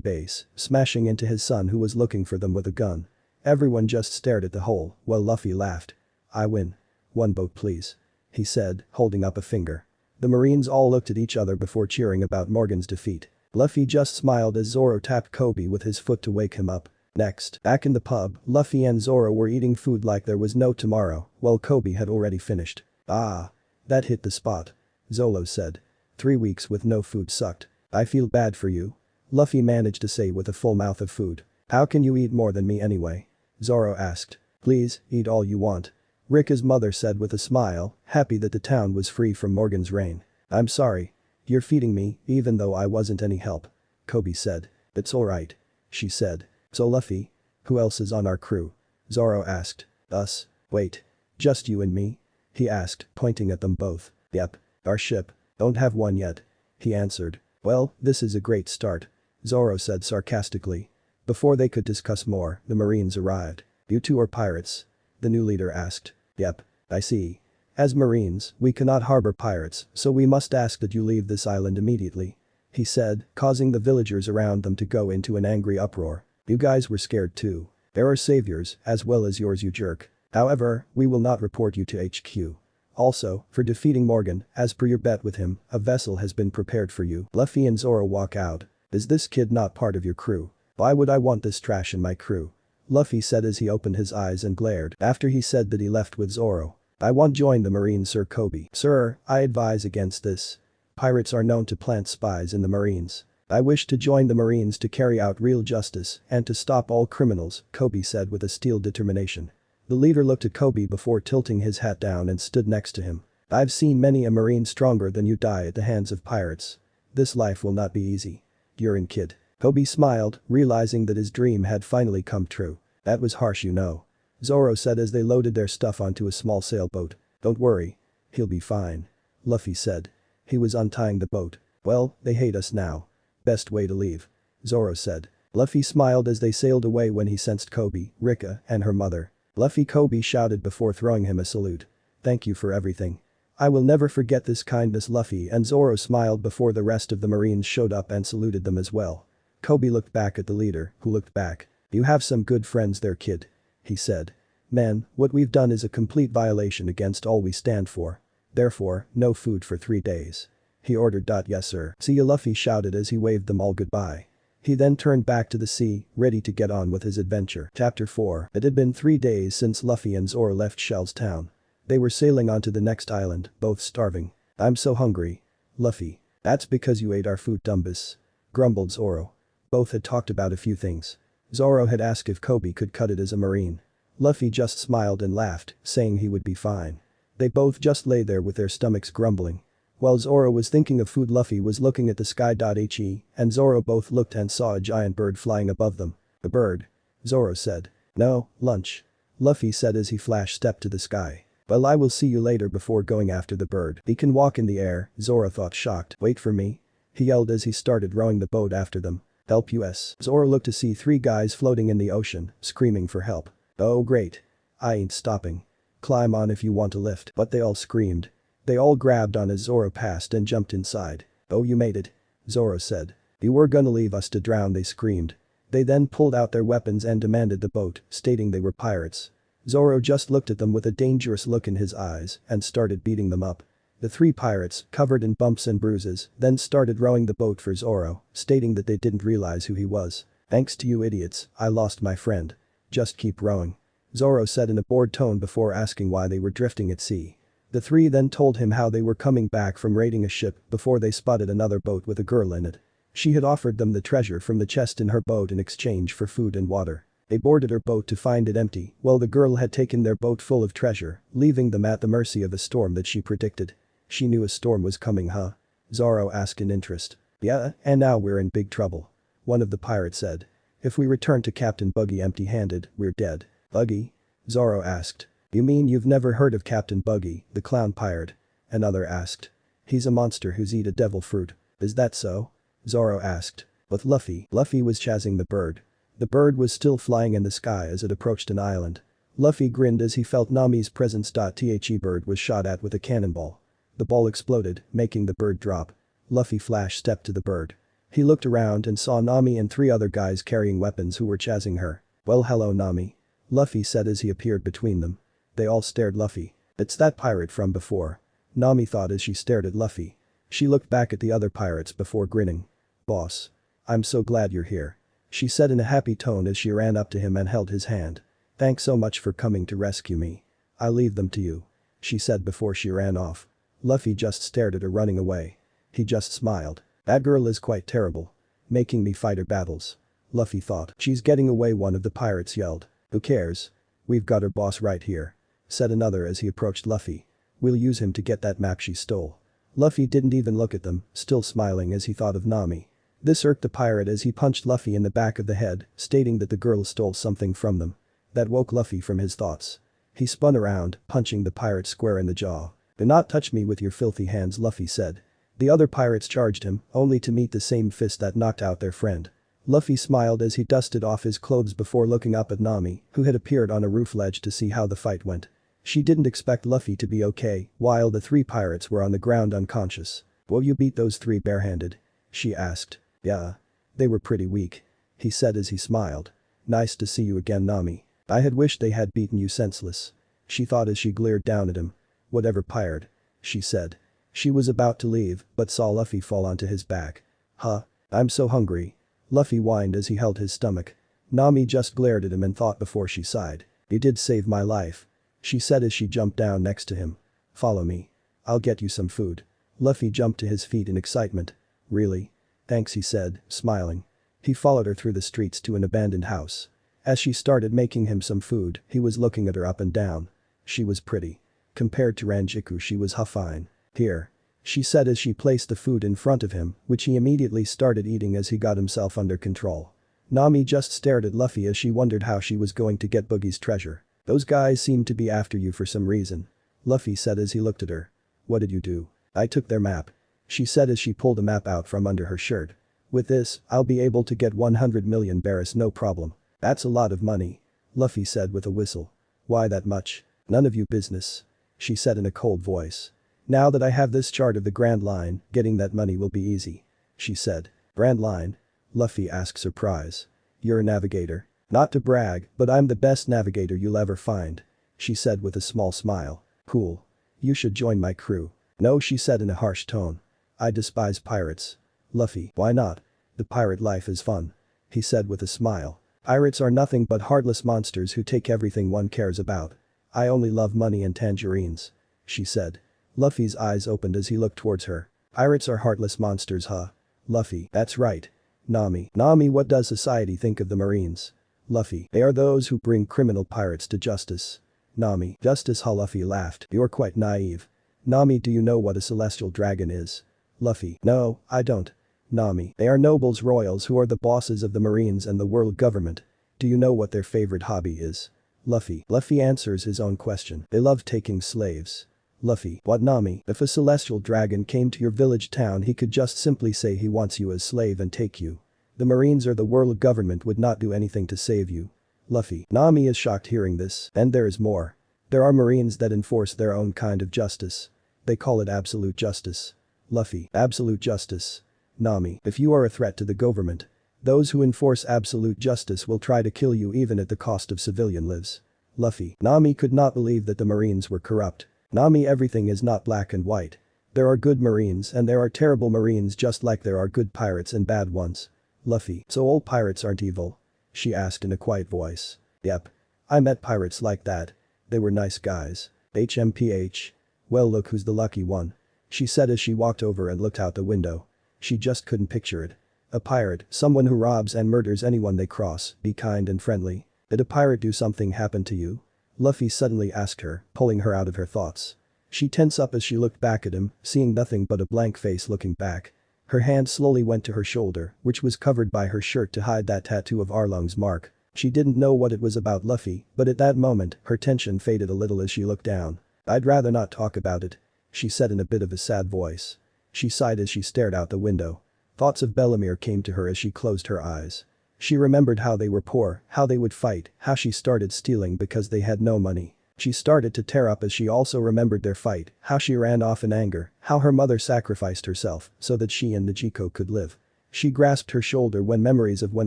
base, smashing into his son who was looking for them with a gun. Everyone just stared at the hole, while Luffy laughed. "I win. One boat please," he said, holding up a finger. The Marines all looked at each other before cheering about Morgan's defeat. Luffy just smiled as Zoro tapped Kobe with his foot to wake him up. Next, back in the pub, Luffy and Zoro were eating food like there was no tomorrow, while Kobe had already finished. "Ah. That hit the spot," Zolo said. 3 weeks with no food sucked. "I feel bad for you," Luffy managed to say with a full mouth of food. "How can you eat more than me anyway?" Zoro asked. "Please, eat all you want," Rika's mother said with a smile, happy that the town was free from Morgan's reign. "I'm sorry. You're feeding me, even though I wasn't any help," Kobe said. "It's alright," she said. "So Luffy, who else is on our crew?" Zoro asked. "Us. Wait. Just you and me?" he asked, pointing at them both. "Yep. Our ship. Don't have one yet," he answered. "Well, this is a great start," Zoro said sarcastically. Before they could discuss more, the Marines arrived. "You two are pirates?" the new leader asked. "Yep. I see. As Marines, we cannot harbor pirates, so we must ask that you leave this island immediately," he said, causing the villagers around them to go into an angry uproar. "You guys were scared too. There are saviors, as well as yours, you jerk. However, we will not report you to HQ. Also, for defeating Morgan, as per your bet with him, a vessel has been prepared for you." Luffy and Zoro walk out. "Is this kid not part of your crew? Why would I want this trash in my crew?" Luffy said as he opened his eyes and glared after he said that he left with Zoro. "I won't join the Marines, Sir Kobe." "Sir, I advise against this. Pirates are known to plant spies in the Marines. I wish to join the Marines to carry out real justice and to stop all criminals," Kobe said with a steel determination. The leader looked at Kobe before tilting his hat down and stood next to him. "I've seen many a Marine stronger than you die at the hands of pirates. This life will not be easy. You're in, kid." Kobe smiled, realizing that his dream had finally come true. "That was harsh, you know," Zoro said as they loaded their stuff onto a small sailboat. "Don't worry. He'll be fine," Luffy said. He was untying the boat. "Well, they hate us now. Best way to leave," Zoro said. Luffy smiled as they sailed away when he sensed Kobe, Rika, and her mother. "Luffy," Kobe shouted before throwing him a salute. "Thank you for everything. I will never forget this kindness." Luffy and Zoro smiled before the rest of the Marines showed up and saluted them as well. Kobe looked back at the leader, who looked back. "You have some good friends there, kid," he said. "Man, what we've done is a complete violation against all we stand for. Therefore, no food for 3 days," he ordered. "Yes sir. See ya," Luffy shouted as he waved them all goodbye. He then turned back to the sea, ready to get on with his adventure. Chapter 4. It had been 3 days since Luffy and Zoro left Shell's town. They were sailing onto the next island, both starving. "I'm so hungry." "Luffy. That's because you ate our food, dumbass," grumbled Zoro. Both had talked about a few things. Zoro had asked if Kobe could cut it as a Marine. Luffy just smiled and laughed, saying he would be fine. They both just lay there with their stomachs grumbling. While Zoro was thinking of food, Luffy was looking at the sky. He and Zoro both looked and saw a giant bird flying above them. "A bird?" Zoro said. "No, lunch," Luffy said as he flash-stepped to the sky. "Well, I will see you later." Before going after the bird, "He can walk in the air," Zoro thought, shocked. "Wait for me," he yelled as he started rowing the boat after them. "Help us." Zoro looked to see 3 guys floating in the ocean, screaming for help. "Oh great. I ain't stopping. Climb on if you want a lift." But they all screamed. They all grabbed on as Zoro passed and jumped inside. "Oh, you made it," Zoro said. "You were gonna leave us to drown," they screamed. They then pulled out their weapons and demanded the boat, stating they were pirates. Zoro just looked at them with a dangerous look in his eyes and started beating them up. The 3 pirates, covered in bumps and bruises, then started rowing the boat for Zoro, stating that they didn't realize who he was. "Thanks to you idiots, I lost my friend. Just keep rowing," Zoro said in a bored tone before asking why they were drifting at sea. The three then told him how they were coming back from raiding a ship before they spotted another boat with a girl in it. She had offered them the treasure from the chest in her boat in exchange for food and water. They boarded her boat to find it empty, while the girl had taken their boat full of treasure, leaving them at the mercy of a storm that she predicted. She knew a storm was coming, huh? Zoro asked in interest. Yeah, and now we're in big trouble. One of the pirates said. If we return to Captain Buggy empty-handed, we're dead. Buggy? Zoro asked. You mean you've never heard of Captain Buggy, the clown pirate? Another asked. He's a monster who's eat a devil fruit. Is that so? Zoro asked. With Luffy. Luffy was chasing the bird. The bird was still flying in the sky as it approached an island. Luffy grinned as he felt Nami's presence. The bird was shot at with a cannonball. The ball exploded, making the bird drop. Luffy flash stepped to the bird. He looked around and saw Nami and three other guys carrying weapons who were chasing her. Well, hello Nami. Luffy said as he appeared between them. They all stared Luffy. It's that pirate from before. Nami thought as she stared at Luffy. She looked back at the other pirates before grinning. Boss. I'm so glad you're here. She said in a happy tone as she ran up to him and held his hand. Thanks so much for coming to rescue me. I'll leave them to you. She said before she ran off. Luffy just stared at her running away. He just smiled. That girl is quite terrible. Making me fight her battles. Luffy thought. She's getting away, one of the pirates yelled. Who cares? We've got her boss right here. Said another as he approached Luffy. We'll use him to get that map she stole. Luffy didn't even look at them, still smiling as he thought of Nami. This irked the pirate as he punched Luffy in the back of the head, stating that the girl stole something from them. That woke Luffy from his thoughts. He spun around, punching the pirate square in the jaw. Do not touch me with your filthy hands, Luffy said. The other pirates charged him, only to meet the same fist that knocked out their friend. Luffy smiled as he dusted off his clothes before looking up at Nami, who had appeared on a roof ledge to see how the fight went. She didn't expect Luffy to be okay, while the three pirates were on the ground unconscious. Will you beat those three barehanded? She asked. Yeah. They were pretty weak. He said as he smiled. Nice to see you again, Nami. I had wished they had beaten you senseless. She thought as she glared down at him. Whatever, pirate. She said. She was about to leave, but saw Luffy fall onto his back. Huh? I'm so hungry. Luffy whined as he held his stomach. Nami just glared at him and thought before she sighed. You did save my life. She said as she jumped down next to him. Follow me. I'll get you some food. Luffy jumped to his feet in excitement. Really? Thanks, he said, smiling. He followed her through the streets to an abandoned house. As she started making him some food, he was looking at her up and down. She was pretty. Compared to Ranjiku, she was fine. Here. She said as she placed the food in front of him, which he immediately started eating as he got himself under control. Nami just stared at Luffy as she wondered how she was going to get Boogie's treasure. Those guys seem to be after you for some reason. Luffy said as he looked at her. What did you do? I took their map. She said as she pulled a map out from under her shirt. With this, I'll be able to get 100 million berries, no problem. That's a lot of money. Luffy said with a whistle. Why that much? None of your business. She said in a cold voice. Now that I have this chart of the Grand Line, getting that money will be easy. She said. Grand Line? Luffy asked, surprise. You're a navigator. Not to brag, but I'm the best navigator you'll ever find. She said with a small smile. Cool. You should join my crew. No, she said in a harsh tone. I despise pirates. Luffy, why not? The pirate life is fun. He said with a smile. Pirates are nothing but heartless monsters who take everything one cares about. I only love money and tangerines. She said. Luffy's eyes opened as he looked towards her. Pirates are heartless monsters, huh? Luffy, that's right. Nami, what does society think of the Marines? Luffy, they are those who bring criminal pirates to justice. Nami, justice, huh? Luffy laughed. You're quite naive. Nami, do you know what a celestial dragon is? Luffy, no, I don't. Nami, they are nobles royals who are the bosses of the Marines and the world government. Do you know what their favorite hobby is? Luffy answers his own question. They love taking slaves. Luffy, what? Nami, if a celestial dragon came to your village town, he could just simply say he wants you as slave and take you. The Marines or the world government would not do anything to save you. Luffy, Nami is shocked hearing this, and there is more. There are Marines that enforce their own kind of justice. They call it absolute justice. Luffy, absolute justice. Nami, if you are a threat to the government, those who enforce absolute justice will try to kill you even at the cost of civilian lives. Luffy, Nami could not believe that the Marines were corrupt. Nami, everything is not black and white. There are good Marines and there are terrible Marines, just like there are good pirates and bad ones. Luffy, so all pirates aren't evil? She asked in a quiet voice. Yep. I met pirates like that. They were nice guys. HMPH. Well, look who's the lucky one. She said as she walked over and looked out the window. She just couldn't picture it. A pirate, someone who robs and murders anyone they cross, be kind and friendly. Did a pirate do something happen to you? Luffy suddenly asked her, pulling her out of her thoughts. She tensed up as she looked back at him, seeing nothing but a blank face looking back. Her hand slowly went to her shoulder, which was covered by her shirt to hide that tattoo of Arlong's mark. She didn't know what it was about Luffy, but at that moment, her tension faded a little as she looked down. I'd rather not talk about it, she said in a bit of a sad voice. She sighed as she stared out the window. Thoughts of Bellemere came to her as she closed her eyes. She remembered how they were poor, how they would fight, how she started stealing because they had no money. She started to tear up as she also remembered their fight, how she ran off in anger, how her mother sacrificed herself so that she and Nijiko could live. She grasped her shoulder when memories of when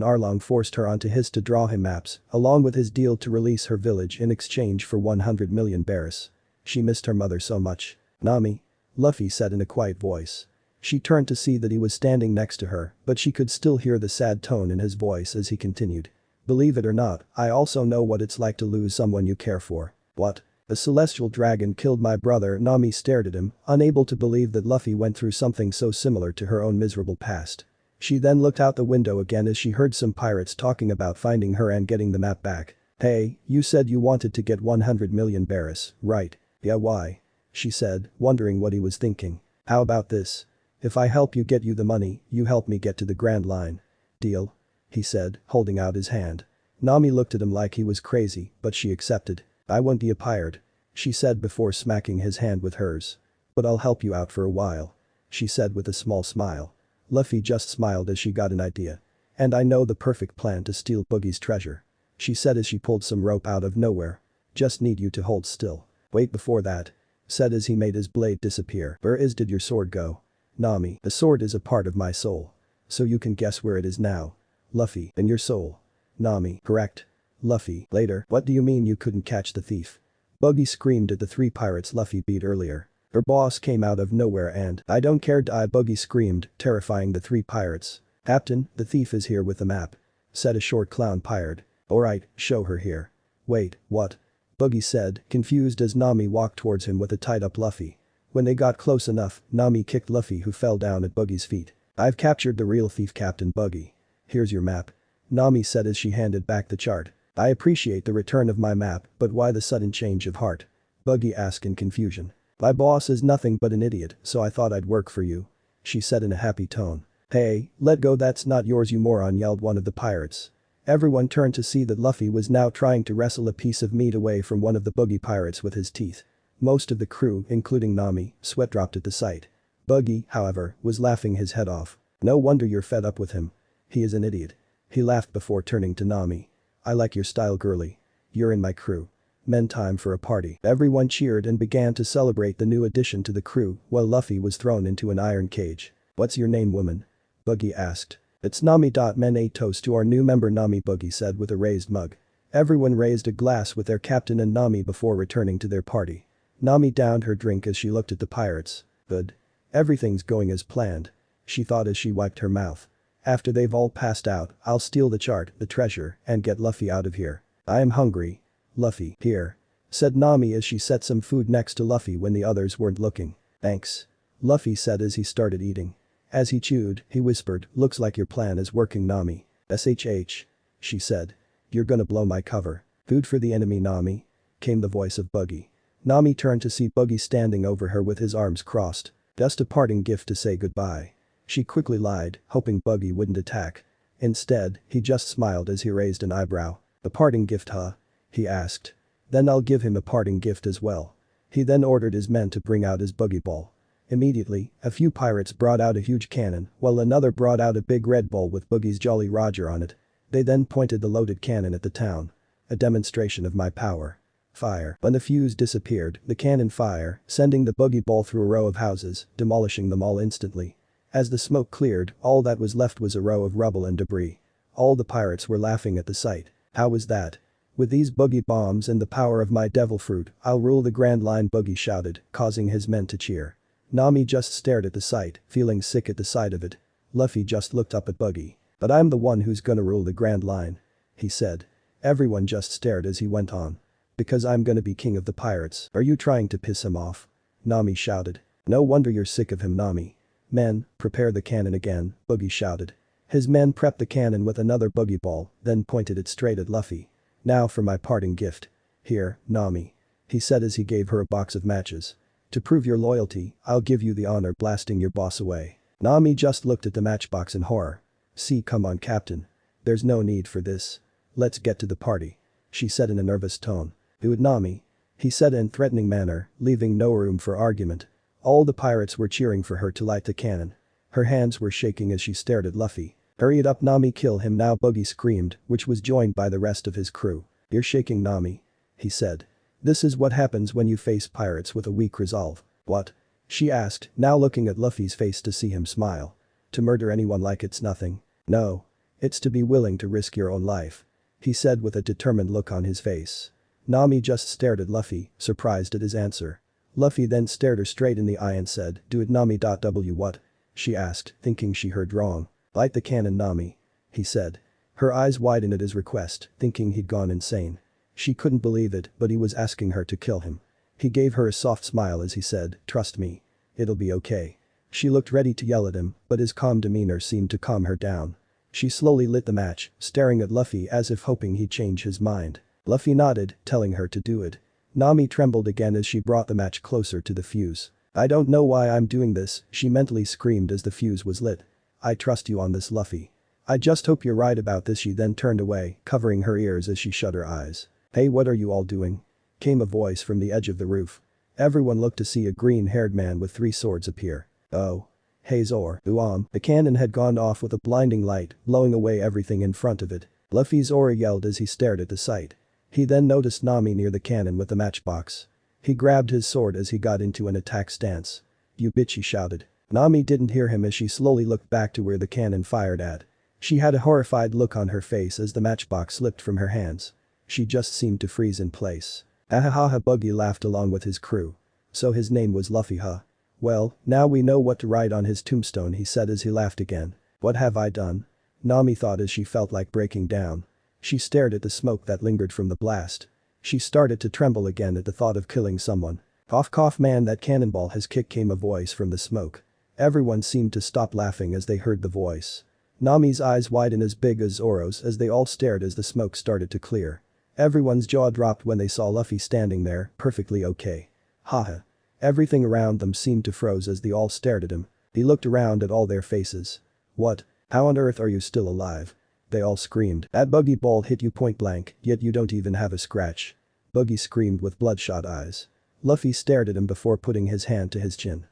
Arlong forced her onto his to draw him maps, along with his deal to release her village in exchange for 100 million berries. She missed her mother so much. Nami? Luffy said in a quiet voice. She turned to see that he was standing next to her, but she could still hear the sad tone in his voice as he continued. Believe it or not, I also know what it's like to lose someone you care for. What? A celestial dragon killed my brother. Nami stared at him, unable to believe that Luffy went through something so similar to her own miserable past. She then looked out the window again as she heard some pirates talking about finding her and getting the map back. Hey, you said you wanted to get 100 million berries, right? Yeah, why? She said, wondering what he was thinking. How about this? If I help you get you the money, you help me get to the Grand Line. Deal? He said, holding out his hand. Nami looked at him like he was crazy, but she accepted. I won't be a pirate, she said before smacking his hand with hers. But I'll help you out for a while, she said with a small smile. Luffy just smiled as she got an idea. And I know the perfect plan to steal Boogie's treasure, she said as she pulled some rope out of nowhere. Just need you to hold still. Wait before that, said as he made his blade disappear. Where did your sword go? Nami, the sword is a part of my soul. So you can guess where it is now. Luffy, in your soul. Nami, correct. Luffy, later. What do you mean you couldn't catch the thief? Buggy screamed at the 3 pirates Luffy beat earlier. Her boss came out of nowhere and I don't care. Buggy screamed, terrifying the 3 pirates. Captain, the thief is here with the map, said a short clown pirate. Alright, show her here. Wait, what? Buggy said, confused as Nami walked towards him with a tied up Luffy. When they got close enough, Nami kicked Luffy who fell down at Buggy's feet. I've captured the real thief, Captain Buggy. Here's your map, Nami said as she handed back the chart. I appreciate the return of my map, but why the sudden change of heart? Buggy asked in confusion. My boss is nothing but an idiot, so I thought I'd work for you, she said in a happy tone. Hey, let go, that's not yours, you moron, yelled one of the pirates. Everyone turned to see that Luffy was now trying to wrestle a piece of meat away from one of the Buggy pirates with his teeth. Most of the crew, including Nami, sweat dropped at the sight. Buggy, however, was laughing his head off. No wonder you're fed up with him. He is an idiot. He laughed before turning to Nami. I like your style, girly. You're in my crew. Men, time for a party. Everyone cheered and began to celebrate the new addition to the crew while Luffy was thrown into an iron cage. What's your name, woman? Buggy asked. It's Nami. Men, a toast to our new member, Nami, Buggy said with a raised mug. Everyone raised a glass with their captain and Nami before returning to their party. Nami downed her drink as she looked at the pirates. Good. Everything's going as planned, she thought as she wiped her mouth. After they've all passed out, I'll steal the chart, the treasure, and get Luffy out of here. I am hungry. Luffy, here, said Nami as she set some food next to Luffy when the others weren't looking. Thanks, Luffy said as he started eating. As he chewed, he whispered, looks like your plan is working, Nami. SHH, she said. You're gonna blow my cover. Food for the enemy, Nami, came the voice of Buggy. Nami turned to see Buggy standing over her with his arms crossed. Just a parting gift to say goodbye. She quickly lied, hoping Buggy wouldn't attack. Instead, he just smiled as he raised an eyebrow. A parting gift, huh? He asked. Then I'll give him a parting gift as well. He then ordered his men to bring out his buggy ball. Immediately, a few pirates brought out a huge cannon while another brought out a big red ball with Boogie's Jolly Roger on it. They then pointed the loaded cannon at the town. A demonstration of my power. Fire. When the fuse disappeared, the cannon fire, sending the buggy ball through a row of houses, demolishing them all instantly. As the smoke cleared, all that was left was a row of rubble and debris. All the pirates were laughing at the sight. How was that? With these buggy bombs and the power of my devil fruit, I'll rule the Grand Line, Buggy shouted, causing his men to cheer. Nami just stared at the sight, feeling sick at the sight of it. Luffy just looked up at Buggy. But I'm the one who's gonna rule the Grand Line, he said. Everyone just stared as he went on. Because I'm gonna be king of the pirates. Are you trying to piss him off? Nami shouted. No wonder you're sick of him, Nami. Men, prepare the cannon again, Boogie shouted. His men prepped the cannon with another boogie ball, then pointed it straight at Luffy. Now for my parting gift. Here, Nami. He said as he gave her a box of matches. To prove your loyalty, I'll give you the honor blasting your boss away. Nami just looked at the matchbox in horror. See, come on, Captain. There's no need for this. Let's get to the party. She said in a nervous tone. Do it, Nami. He said in threatening manner, leaving no room for argument. All the pirates were cheering for her to light the cannon. Her hands were shaking as she stared at Luffy. Hurry it up, Nami, kill him now, Boogie screamed, which was joined by the rest of his crew. You're shaking, Nami. He said. This is what happens when you face pirates with a weak resolve. What? She asked, now looking at Luffy's face to see him smile. To murder anyone like it's nothing. No. It's to be willing to risk your own life. He said with a determined look on his face. Nami just stared at Luffy, surprised at his answer. Luffy then stared her straight in the eye and said, do it, Nami. W what? She asked, thinking she heard wrong. Light the cannon, Nami. He said. Her eyes widened at his request, thinking he'd gone insane. She couldn't believe it, but he was asking her to kill him. He gave her a soft smile as he said, trust me. It'll be okay. She looked ready to yell at him, but his calm demeanor seemed to calm her down. She slowly lit the match, staring at Luffy as if hoping he'd change his mind. Luffy nodded, telling her to do it. Nami trembled again as she brought the match closer to the fuse. I don't know why I'm doing this, she mentally screamed as the fuse was lit. I trust you on this, Luffy. I just hope you're right about this. She then turned away, covering her ears as she shut her eyes. Hey, what are you all doing? Came a voice from the edge of the roof. Everyone looked to see a green-haired man with 3 swords appear. Oh. Hey Zor, the cannon had gone off with a blinding light, blowing away everything in front of it. Luffy Zoro yelled as he stared at the sight. He then noticed Nami near the cannon with the matchbox. He grabbed his sword as he got into an attack stance. You bitch, he shouted. Nami didn't hear him as she slowly looked back to where the cannon fired at. She had a horrified look on her face as the matchbox slipped from her hands. She just seemed to freeze in place. Ahahaha, Boogie laughed along with his crew. So his name was Luffy, huh? Well, now we know what to write on his tombstone, he said as he laughed again. What have I done? Nami thought as she felt like breaking down. She stared at the smoke that lingered from the blast. She started to tremble again at the thought of killing someone. Cough cough, man, that cannonball has kicked, came a voice from the smoke. Everyone seemed to stop laughing as they heard the voice. Nami's eyes widened as big as Zoro's as they all stared as the smoke started to clear. Everyone's jaw dropped when they saw Luffy standing there, perfectly okay. Haha. Everything around them seemed to froze as they all stared at him. He looked around at all their faces. What? How on earth are you still alive? They all screamed. That buggy ball hit you point blank, yet you don't even have a scratch. Buggy screamed with bloodshot eyes. Luffy stared at him before putting his hand to his chin.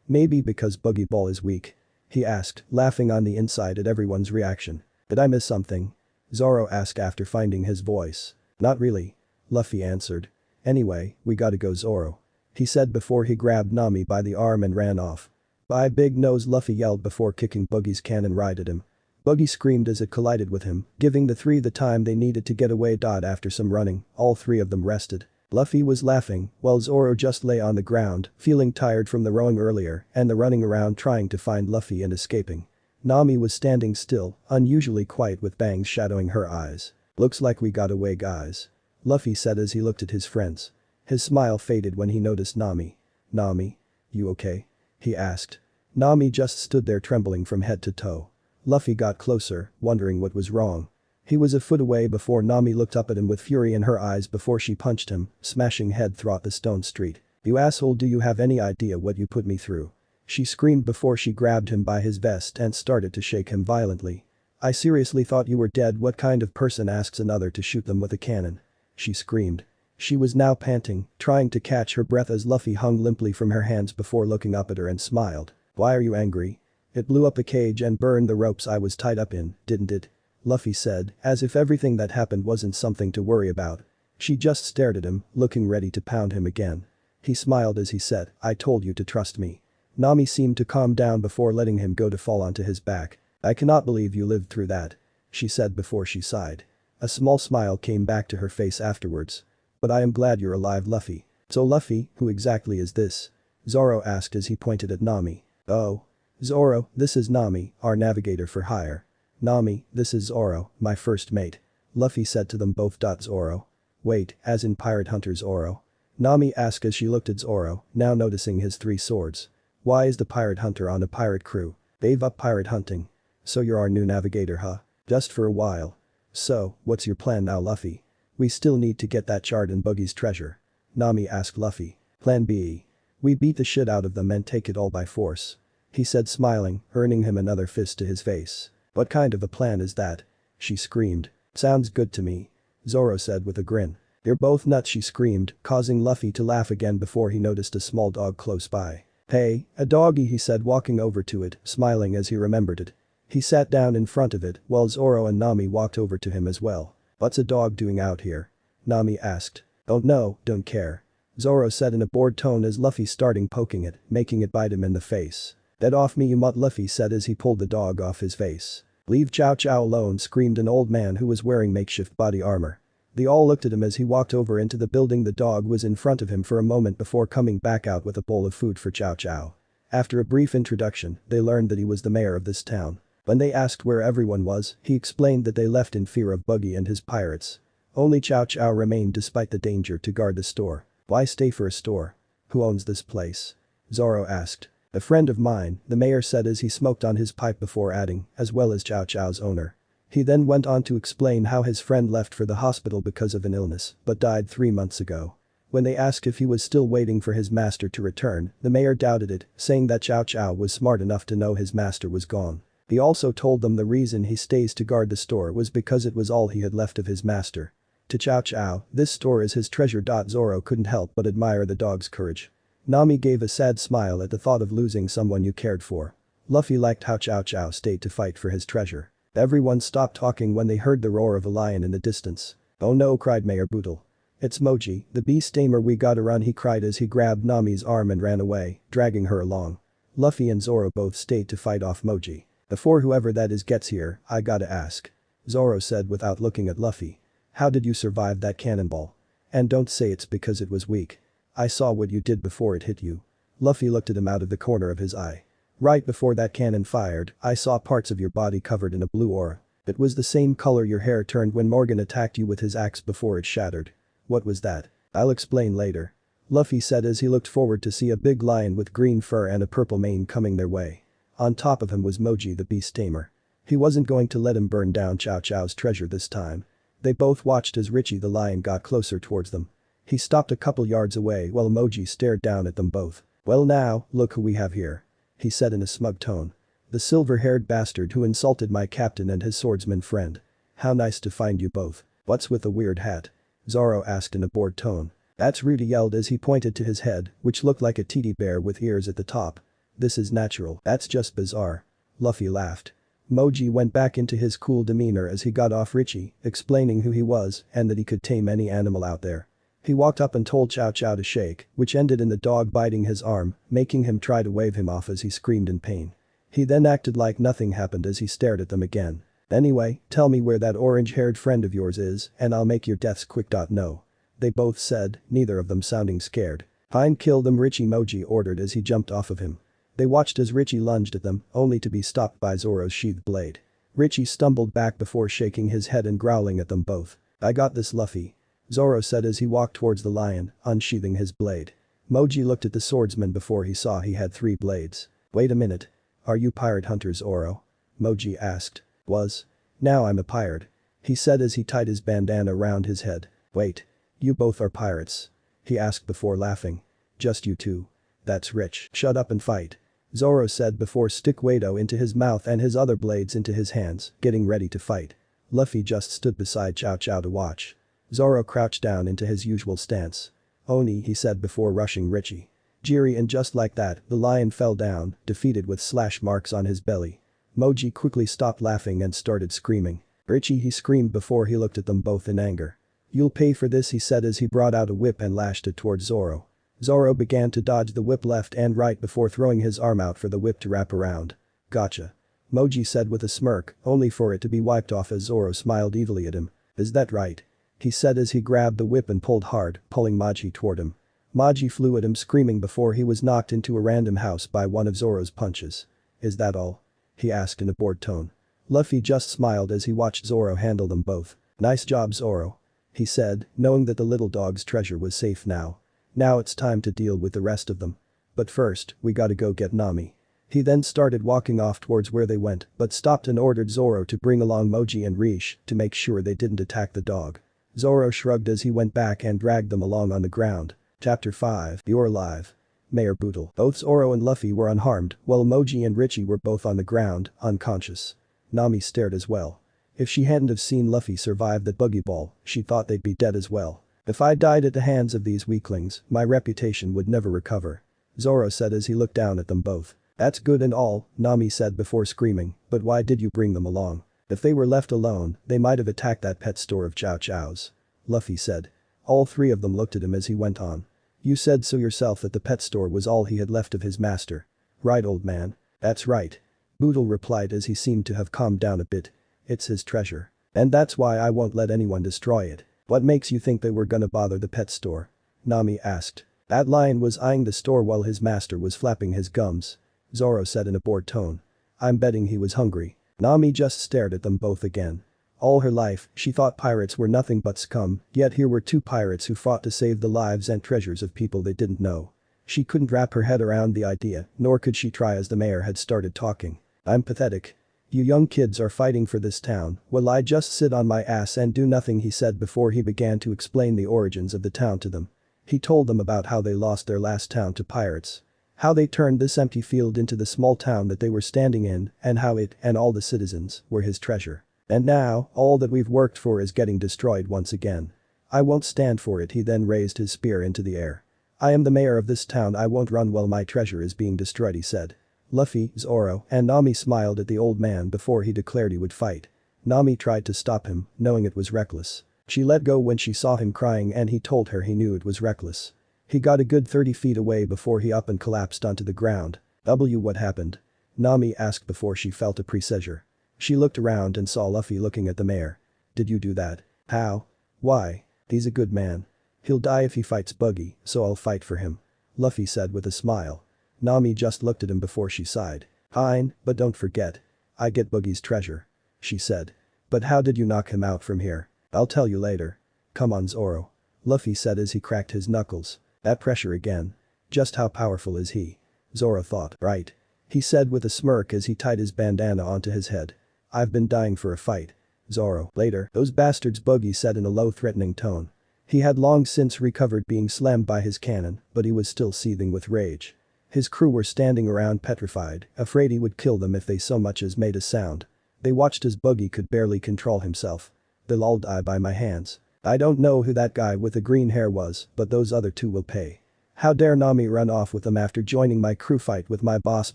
Maybe because Buggy Ball is weak? He asked, laughing on the inside at everyone's reaction. Did I miss something? Zoro asked after finding his voice. Not really. Luffy answered. Anyway, we gotta go, Zoro. He said before he grabbed Nami by the arm and ran off. By big nose, Luffy yelled before kicking Buggy's cannon right at him. Buggy screamed as it collided with him, giving the 3 the time they needed to get away. After some running, all 3 of them rested. Luffy was laughing, while Zoro just lay on the ground, feeling tired from the rowing earlier and the running around trying to find Luffy and escaping. Nami was standing still, unusually quiet with bangs shadowing her eyes. Looks like we got away, guys. Luffy said as he looked at his friends. His smile faded when he noticed Nami. Nami? You okay? He asked. Nami just stood there trembling from head to toe. Luffy got closer, wondering what was wrong. He was a foot away before Nami looked up at him with fury in her eyes before she punched him, smashing head throughout the stone street. You asshole, do you have any idea what you put me through? She screamed before she grabbed him by his vest and started to shake him violently. I seriously thought you were dead. What kind of person asks another to shoot them with a cannon? She screamed. She was now panting, trying to catch her breath as Luffy hung limply from her hands before looking up at her and smiled. Why are you angry? It blew up the cage and burned the ropes I was tied up in, didn't it? Luffy said, as if everything that happened wasn't something to worry about. She just stared at him, looking ready to pound him again. He smiled as he said, I told you to trust me. Nami seemed to calm down before letting him go to fall onto his back. I cannot believe you lived through that. She said before she sighed. A small smile came back to her face afterwards. But I am glad you're alive, Luffy. So Luffy, who exactly is this? Zoro asked as he pointed at Nami. Oh. Zoro, this is Nami, our navigator for hire. Nami, this is Zoro, my first mate. Luffy said to them both. Zoro. Wait, as in pirate hunter Zoro? Nami asked as she looked at Zoro, now noticing his 3 swords. Why is the pirate hunter on a pirate crew? Gave up pirate hunting. So you're our new navigator, huh? Just for a while. So, what's your plan now, Luffy? We still need to get that chart and Boogie's treasure. Nami asked Luffy. Plan B. We beat the shit out of them and take it all by force. He said, smiling, earning him another fist to his face. What kind of a plan is that? She screamed. Sounds good to me. Zoro said with a grin. You're both nuts, she screamed, causing Luffy to laugh again before he noticed a small dog close by. Hey, a doggy, he said, walking over to it, smiling as he remembered it. He sat down in front of it while Zoro and Nami walked over to him as well. What's a dog doing out here? Nami asked. Don't know, don't care. Zoro said in a bored tone as Luffy started poking it, making it bite him in the face. Get off me, you mutt, Luffy said as he pulled the dog off his face. Leave Chow Chow alone, screamed an old man who was wearing makeshift body armor. They all looked at him as he walked over into the building. The dog was in front of him for a moment before coming back out with a bowl of food for Chow Chow. After a brief introduction, they learned that he was the mayor of this town. When they asked where everyone was, he explained that they left in fear of Boogie and his pirates. Only Chow Chow remained despite the danger to guard the store. Why stay for a store? Who owns this place? Zoro asked. A friend of mine, the mayor said as he smoked on his pipe before adding, as well as Chow Chow's owner. He then went on to explain how his friend left for the hospital because of an illness, but died 3 months ago. When they asked if he was still waiting for his master to return, the mayor doubted it, saying that Chow Chow was smart enough to know his master was gone. He also told them the reason he stays to guard the store was because it was all he had left of his master. To Chow Chow, this store is his treasure. Zoro couldn't help but admire the dog's courage. Nami gave a sad smile at the thought of losing someone you cared for. Luffy liked how Chow Chow stayed to fight for his treasure. Everyone stopped talking when they heard the roar of a lion in the distance. Oh no, cried Mayor Boodle. It's Moji, the beast tamer, we gotta run, he cried as he grabbed Nami's arm and ran away, dragging her along. Luffy and Zoro both stayed to fight off Moji. Before whoever that is gets here, I gotta ask. Zoro said without looking at Luffy. How did you survive that cannonball? And don't say it's because it was weak. I saw what you did before it hit you. Luffy looked at him out of the corner of his eye. Right before that cannon fired, I saw parts of your body covered in a blue aura. It was the same color your hair turned when Morgan attacked you with his axe before it shattered. What was that? I'll explain later. Luffy said as he looked forward to see a big lion with green fur and a purple mane coming their way. On top of him was Moji the beast tamer. He wasn't going to let him burn down Chow Chow's treasure this time. They both watched as Richie the lion got closer towards them. He stopped a couple yards away while Moji stared down at them both. Well now, look who we have here. He said in a smug tone. The silver-haired bastard who insulted my captain and his swordsman friend. How nice to find you both. What's with the weird hat? Zoro asked in a bored tone. That's Rudy yelled as he pointed to his head, which looked like a teddy bear with ears at the top. This is natural. That's just bizarre. Luffy laughed. Moji went back into his cool demeanor as he got off Richie, explaining who he was and that he could tame any animal out there. He walked up and told Chow Chow to shake, which ended in the dog biting his arm, making him try to wave him off as he screamed in pain. He then acted like nothing happened as he stared at them again. Anyway, tell me where that orange-haired friend of yours is and I'll make your deaths quick. No. They both said, neither of them sounding scared. Fine, kill them, Richie, Moji ordered as he jumped off of him. They watched as Richie lunged at them, only to be stopped by Zoro's sheathed blade. Richie stumbled back before shaking his head and growling at them both. I got this, Luffy. Zoro said as he walked towards the lion, unsheathing his blade. Moji looked at the swordsman before he saw he had 3 blades. Wait a minute. Are you pirate hunters, Zoro? Moji asked. Was. Now I'm a pirate. He said as he tied his bandana around his head. Wait. You both are pirates? He asked before laughing. Just you two. That's rich. Shut up and fight. Zoro said before stick Wado into his mouth and his other blades into his hands, getting ready to fight. Luffy just stood beside Chow Chow to watch. Zoro crouched down into his usual stance. Oni, he said before rushing Richie. Jiri, and just like that, the lion fell down, defeated with slash marks on his belly. Moji quickly stopped laughing and started screaming. Richie, he screamed before he looked at them both in anger. You'll pay for this, he said as he brought out a whip and lashed it towards Zoro. Zoro began to dodge the whip left and right before throwing his arm out for the whip to wrap around. Gotcha. Moji said with a smirk, only for it to be wiped off as Zoro smiled evilly at him. Is that right? He said as he grabbed the whip and pulled hard, pulling Maji toward him. Maji flew at him screaming before he was knocked into a random house by one of Zoro's punches. Is that all? He asked in a bored tone. Luffy just smiled as he watched Zoro handle them both. Nice job, Zoro. He said, knowing that the little dog's treasure was safe now. Now it's time to deal with the rest of them. But first, we gotta go get Nami. He then started walking off towards where they went but stopped and ordered Zoro to bring along Moji and Rish to make sure they didn't attack the dog. Zoro shrugged as he went back and dragged them along on the ground. Chapter 5. You're alive. Mayor Boodle. Both Zoro and Luffy were unharmed while Moji and Richie were both on the ground, unconscious. Nami stared as well. If she hadn't have seen Luffy survive that buggy ball, she thought they'd be dead as well. If I died at the hands of these weaklings, my reputation would never recover. Zoro said as he looked down at them both. That's good and all, Nami said before screaming, but why did you bring them along? If they were left alone, they might have attacked that pet store of Chow Chow's. Luffy said. All three of them looked at him as he went on. You said so yourself that the pet store was all he had left of his master. Right, old man? That's right. Boodle replied as he seemed to have calmed down a bit. It's his treasure. And that's why I won't let anyone destroy it. What makes you think they were gonna bother the pet store? Nami asked. That lion was eyeing the store while his master was flapping his gums. Zoro said in a bored tone. I'm betting he was hungry. Nami just stared at them both again. All her life, she thought pirates were nothing but scum, yet here were two pirates who fought to save the lives and treasures of people they didn't know. She couldn't wrap her head around the idea, nor could she try as the mayor had started talking. I'm pathetic. You young kids are fighting for this town, while I just sit on my ass and do nothing, he said before he began to explain the origins of the town to them. He told them about how they lost their last town to pirates. How they turned this empty field into the small town that they were standing in, and how it, and all the citizens, were his treasure. And now, all that we've worked for is getting destroyed once again. I won't stand for it, he then raised his spear into the air. I am the mayor of this town, I won't run while my treasure is being destroyed, he said. Luffy, Zoro, and Nami smiled at the old man before he declared he would fight. Nami tried to stop him, knowing it was reckless. She let go when she saw him crying and he told her he knew it was reckless. He got a good 30 feet away before he up and collapsed onto the ground. What happened? Nami asked before she felt a presagure. She looked around and saw Luffy looking at the mayor. Did you do that? How? Why? He's a good man. He'll die if he fights Buggy, so I'll fight for him. Luffy said with a smile. Nami just looked at him before she sighed. Fine, but don't forget. I get Buggy's treasure. She said. But how did you knock him out from here? I'll tell you later. Come on, Zoro. Luffy said as he cracked his knuckles. That pressure again. Just how powerful is he? Zoro thought. Right. He said with a smirk as he tied his bandana onto his head. I've been dying for a fight. Zoro. Later. Those bastards, Buggy said in a low threatening tone. He had long since recovered being slammed by his cannon, but he was still seething with rage. His crew were standing around petrified, afraid he would kill them if they so much as made a sound. They watched as Buggy could barely control himself. They'll all die by my hands. I don't know who that guy with the green hair was, but those other two will pay. How dare Nami run off with them after joining my crew? Fight with my boss,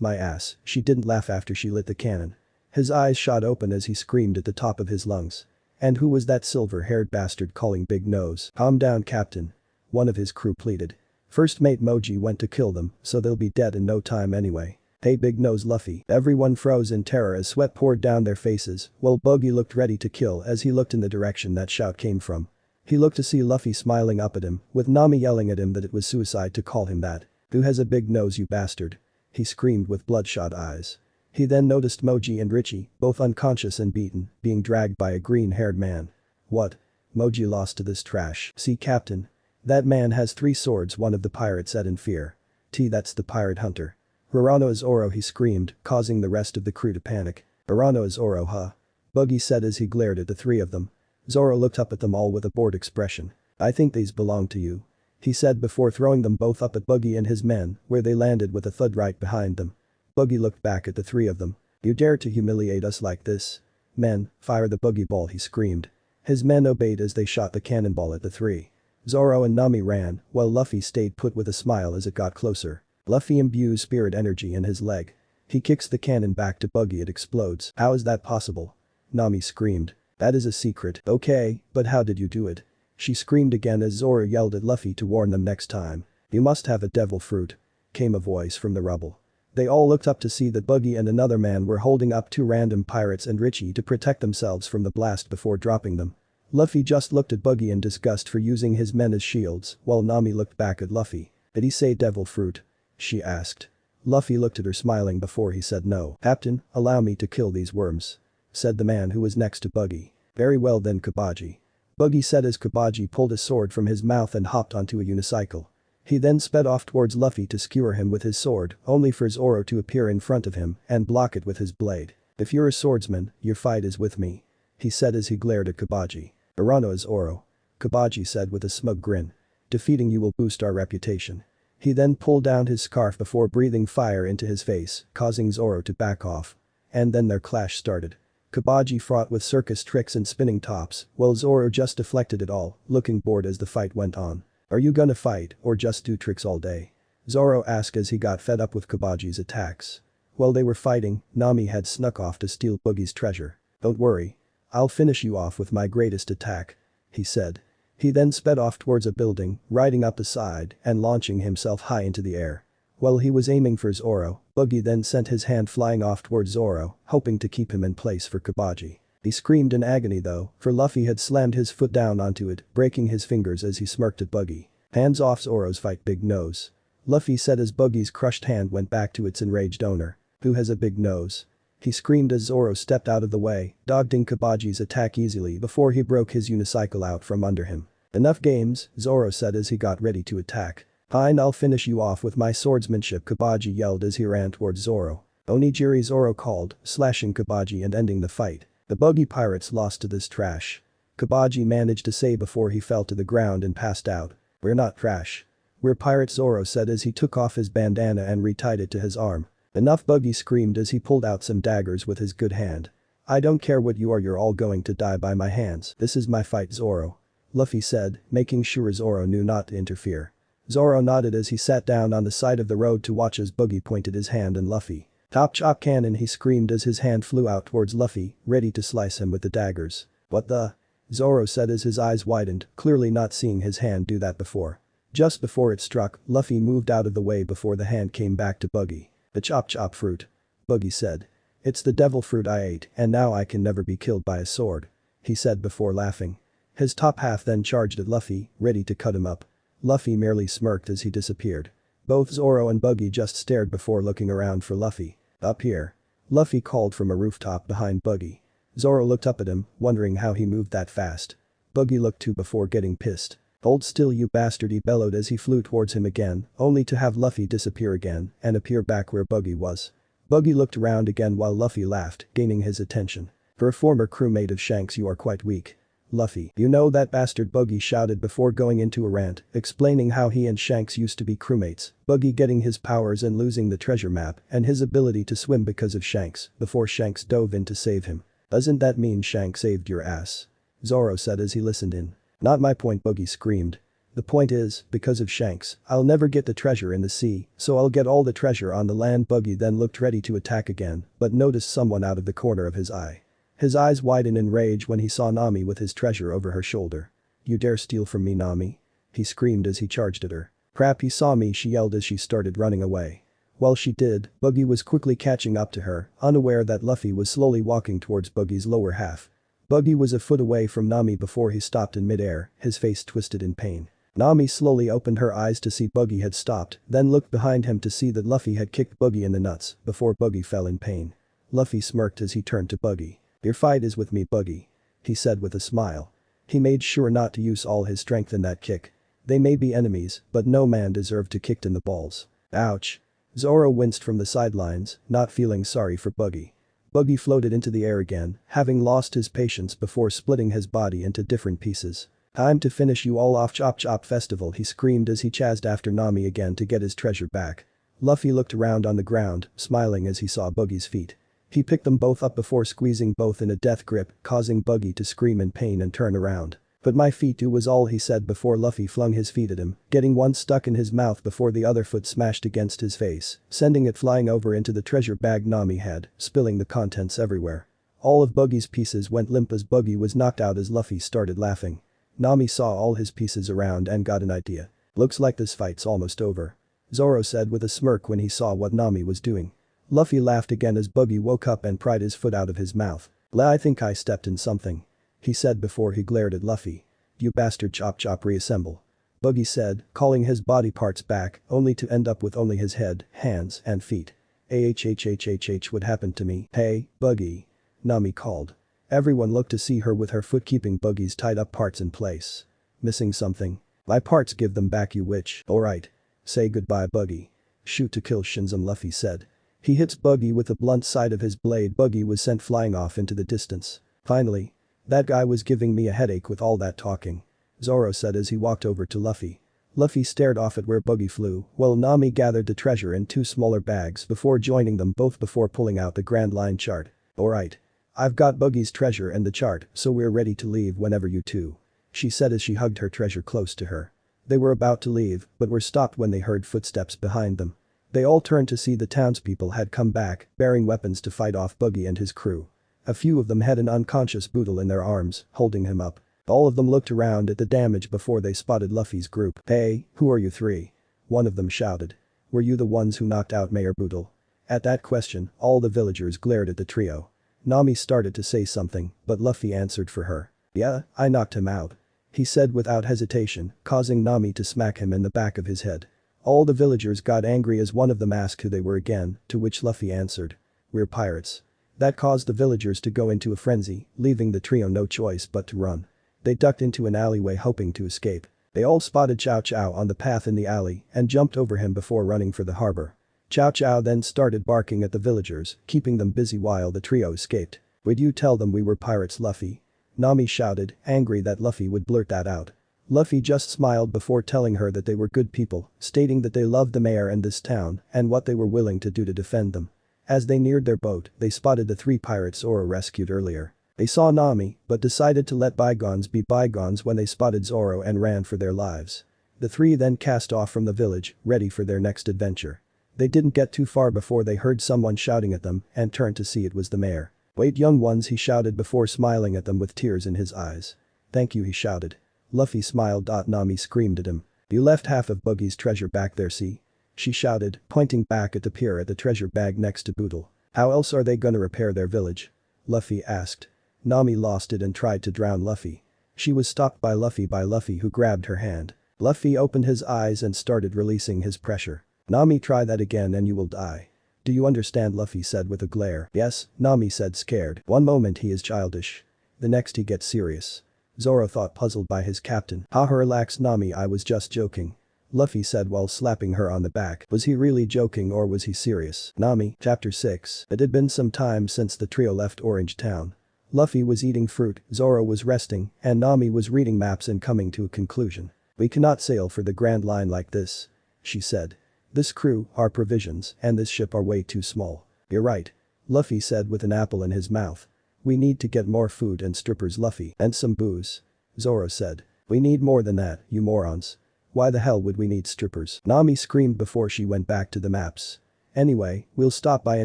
my ass. She didn't laugh after she lit the cannon. His eyes shot open as he screamed at the top of his lungs. And who was that silver-haired bastard calling Big Nose? Calm down, Captain. One of his crew pleaded. First Mate Moji went to kill them, so they'll be dead in no time anyway. Hey Big Nose Luffy. Everyone froze in terror as sweat poured down their faces, while Buggy looked ready to kill as he looked in the direction that shout came from. He looked to see Luffy smiling up at him, with Nami yelling at him that it was suicide to call him that. Who has a big nose, you bastard? He screamed with bloodshot eyes. He then noticed Moji and Richie, both unconscious and beaten, being dragged by a green-haired man. What? Moji lost to this trash. See, Captain? That man has 3 swords, one of the pirates said in fear. That's the pirate hunter. Hirano is Zoro, he screamed, causing the rest of the crew to panic. Hirano is Zoro, huh? Buggy said as he glared at the 3 of them. Zoro looked up at them all with a bored expression. I think these belong to you. He said before throwing them both up at Buggy and his men, where they landed with a thud right behind them. Buggy looked back at the 3 of them. You dare to humiliate us like this? Men, fire the buggy ball, he screamed. His men obeyed as they shot the cannonball at the 3. Zoro and Nami ran, while Luffy stayed put with a smile as it got closer. Luffy imbues spirit energy in his leg. He kicks the cannon back to Buggy, it explodes. How is that possible? Nami screamed. That is a secret. Okay, but how did you do it? She screamed again as Zoro yelled at Luffy to warn them next time. You must have a devil fruit. Came a voice from the rubble. They all looked up to see that Buggy and another man were holding up 2 random pirates and Richie to protect themselves from the blast before dropping them. Luffy just looked at Buggy in disgust for using his men as shields, while Nami looked back at Luffy. Did he say devil fruit? She asked. Luffy looked at her smiling before he said no. Captain, allow me to kill these worms. Said the man who was next to Buggy. Very well then, Kabaji. Buggy said as Kabaji pulled a sword from his mouth and hopped onto a unicycle. He then sped off towards Luffy to skewer him with his sword, only for Zoro to appear in front of him and block it with his blade. "If you're a swordsman, your fight is with me," he said as he glared at Kabaji. "Urano is Zoro," Kabaji said with a smug grin. "Defeating you will boost our reputation." He then pulled down his scarf before breathing fire into his face, causing Zoro to back off. And then their clash started. Kabaji fought with circus tricks and spinning tops, while Zoro just deflected it all, looking bored as the fight went on. "Are you gonna fight, or just do tricks all day?" Zoro asked as he got fed up with Kabaji's attacks. While they were fighting, Nami had snuck off to steal Boogie's treasure. "Don't worry. I'll finish you off with my greatest attack," he said. He then sped off towards a building, riding up the side and launching himself high into the air. While he was aiming for Zoro, Boogie then sent his hand flying off towards Zoro, hoping to keep him in place for Kabaji. He screamed in agony though, for Luffy had slammed his foot down onto it, breaking his fingers as he smirked at Boogie. "Hands off Zoro's fight, big nose," Luffy said as Boogie's crushed hand went back to its enraged owner. "Who has a big nose?" he screamed as Zoro stepped out of the way, dodging Kabaji's attack easily before he broke his unicycle out from under him. "Enough games," Zoro said as he got ready to attack. "Fine, I'll finish you off with my swordsmanship," Kabaji yelled as he ran towards Zoro. "Onigiri," Zoro called, slashing Kabaji and ending the fight. "The buggy pirates lost to this trash," Kabaji managed to say before he fell to the ground and passed out. "We're not trash. We're pirates," Zoro said as he took off his bandana and retied it to his arm. "Enough," Buggy screamed as he pulled out some daggers with his good hand. "I don't care what you are, you're all going to die by my hands. This is my fight, Zoro," Luffy said, making sure Zoro knew not to interfere. Zoro nodded as he sat down on the side of the road to watch as Boogie pointed his hand at Luffy. "Top chop cannon," he screamed as his hand flew out towards Luffy, ready to slice him with the daggers. "What the?" Zoro said as his eyes widened, clearly not seeing his hand do that before. Just before it struck, Luffy moved out of the way before the hand came back to Boogie. "The chop chop fruit," Boogie said. "It's the devil fruit I ate and now I can never be killed by a sword," he said before laughing. His top half then charged at Luffy, ready to cut him up. Luffy merely smirked as he disappeared. Both Zoro and Boogie just stared before looking around for Luffy. "Up here," Luffy called from a rooftop behind Boogie. Zoro looked up at him, wondering how he moved that fast. Boogie looked too before getting pissed. "Hold still, you bastard," he bellowed as he flew towards him again, only to have Luffy disappear again and appear back where Boogie was. Boogie looked around again while Luffy laughed, gaining his attention. "For a former crewmate of Shanks, you are quite weak, Luffy. You know that bastard," Boogie shouted before going into a rant, explaining how he and Shanks used to be crewmates, Boogie getting his powers and losing the treasure map and his ability to swim because of Shanks before Shanks dove in to save him. "Doesn't that mean Shanks saved your ass?" Zoro said as he listened in. "Not my point," Boogie screamed. "The point is, because of Shanks, I'll never get the treasure in the sea, so I'll get all the treasure on the land." Boogie then looked ready to attack again, but noticed someone out of the corner of his eye. His eyes widened in rage when he saw Nami with his treasure over her shoulder. "You dare steal from me, Nami?" he screamed as he charged at her. "Crap, he saw me," she yelled as she started running away. While she did, Boogie was quickly catching up to her, unaware that Luffy was slowly walking towards Boogie's lower half. Boogie was a foot away from Nami before he stopped in midair, his face twisted in pain. Nami slowly opened her eyes to see Boogie had stopped, then looked behind him to see that Luffy had kicked Boogie in the nuts before Boogie fell in pain. Luffy smirked as he turned to Boogie. "Your fight is with me, Boogie," he said with a smile. He made sure not to use all his strength in that kick. They may be enemies, but no man deserved to kicked in the balls. Ouch. Zoro winced from the sidelines, not feeling sorry for Boogie. Boogie floated into the air again, having lost his patience before splitting his body into different pieces. "Time to finish you all off, chop chop festival," he screamed as he chased after Nami again to get his treasure back. Luffy looked around on the ground, smiling as he saw Boogie's feet. He picked them both up before squeezing both in a death grip, causing Boogie to scream in pain and turn around. "But my feet too," was all he said before Luffy flung his feet at him, getting one stuck in his mouth before the other foot smashed against his face, sending it flying over into the treasure bag Nami had, spilling the contents everywhere. All of Boogie's pieces went limp as Boogie was knocked out as Luffy started laughing. Nami saw all his pieces around and got an idea. "Looks like this fight's almost over," Zoro said with a smirk when he saw what Nami was doing. Luffy laughed again as Boogie woke up and pried his foot out of his mouth. "I think I stepped in something," he said before he glared at Luffy. "You bastard, chop chop, reassemble," Boogie said, calling his body parts back only to end up with only his head, hands and feet. What happened to me?" "Hey, Boogie," Nami called. Everyone looked to see her with her foot keeping Boogie's tied up parts in place. "Missing something?" My parts give them back you witch. Alright. Say goodbye Buggy. Shoot to kill Shinzum Luffy said. He hits Buggy with the blunt side of his blade. Buggy was sent flying off into the distance. Finally. That guy was giving me a headache with all that talking. Zoro said as he walked over to Luffy. Luffy stared off at where Buggy flew while Nami gathered the treasure in two smaller bags before joining them both before pulling out the Grand Line chart. Alright. I've got Buggy's treasure and the chart, so we're ready to leave whenever you two. She said as she hugged her treasure close to her. They were about to leave, but were stopped when they heard footsteps behind them. They all turned to see the townspeople had come back, bearing weapons to fight off Buggy and his crew. A few of them had an unconscious Boodle in their arms, holding him up. All of them looked around at the damage before they spotted Luffy's group. Hey, who are you three? One of them shouted. Were you the ones who knocked out Mayor Boodle? At that question, all the villagers glared at the trio. Nami started to say something, but Luffy answered for her. Yeah, I knocked him out. He said without hesitation, causing Nami to smack him in the back of his head. All the villagers got angry as one of them asked who they were again, to which Luffy answered. We're pirates. That caused the villagers to go into a frenzy, leaving the trio no choice but to run. They ducked into an alleyway hoping to escape. They all spotted Chow Chow on the path in the alley and jumped over him before running for the harbor. Chow Chow then started barking at the villagers, keeping them busy while the trio escaped. Would you tell them we were pirates, Luffy? Nami shouted, angry that Luffy would blurt that out. Luffy just smiled before telling her that they were good people, stating that they loved the mayor and this town and what they were willing to do to defend them. As they neared their boat, they spotted the three pirates Zoro rescued earlier. They saw Nami, but decided to let bygones be bygones when they spotted Zoro and ran for their lives. The three then cast off from the village, ready for their next adventure. They didn't get too far before they heard someone shouting at them and turned to see it was the mayor. Wait young ones, he shouted before smiling at them with tears in his eyes. Thank you, he shouted. Luffy smiled. Nami screamed at him. You left half of Buggy's treasure back there, see? She shouted, pointing back at the pier at the treasure bag next to Boodle. How else are they gonna repair their village? Luffy asked. Nami lost it and tried to drown Luffy. She was stopped by Luffy who grabbed her hand. Luffy opened his eyes and started releasing his pressure. Nami, try that again and you will die. Do you understand? Luffy said with a glare. Yes, Nami said scared. One moment he is childish. The next he gets serious. Zoro thought, puzzled by his captain. Haha, relax Nami, I was just joking. Luffy said while slapping her on the back. Was he really joking or was he serious? Nami. Chapter 6. It had been some time since the trio left Orange Town. Luffy was eating fruit, Zoro was resting, and Nami was reading maps and coming to a conclusion. We cannot sail for the Grand Line like this. She said. This crew, our provisions, and this ship are way too small. You're right. Luffy said with an apple in his mouth. We need to get more food and strippers, Luffy, and some booze. Zoro said. We need more than that, you morons. Why the hell would we need strippers? Nami screamed before she went back to the maps. Anyway, we'll stop by a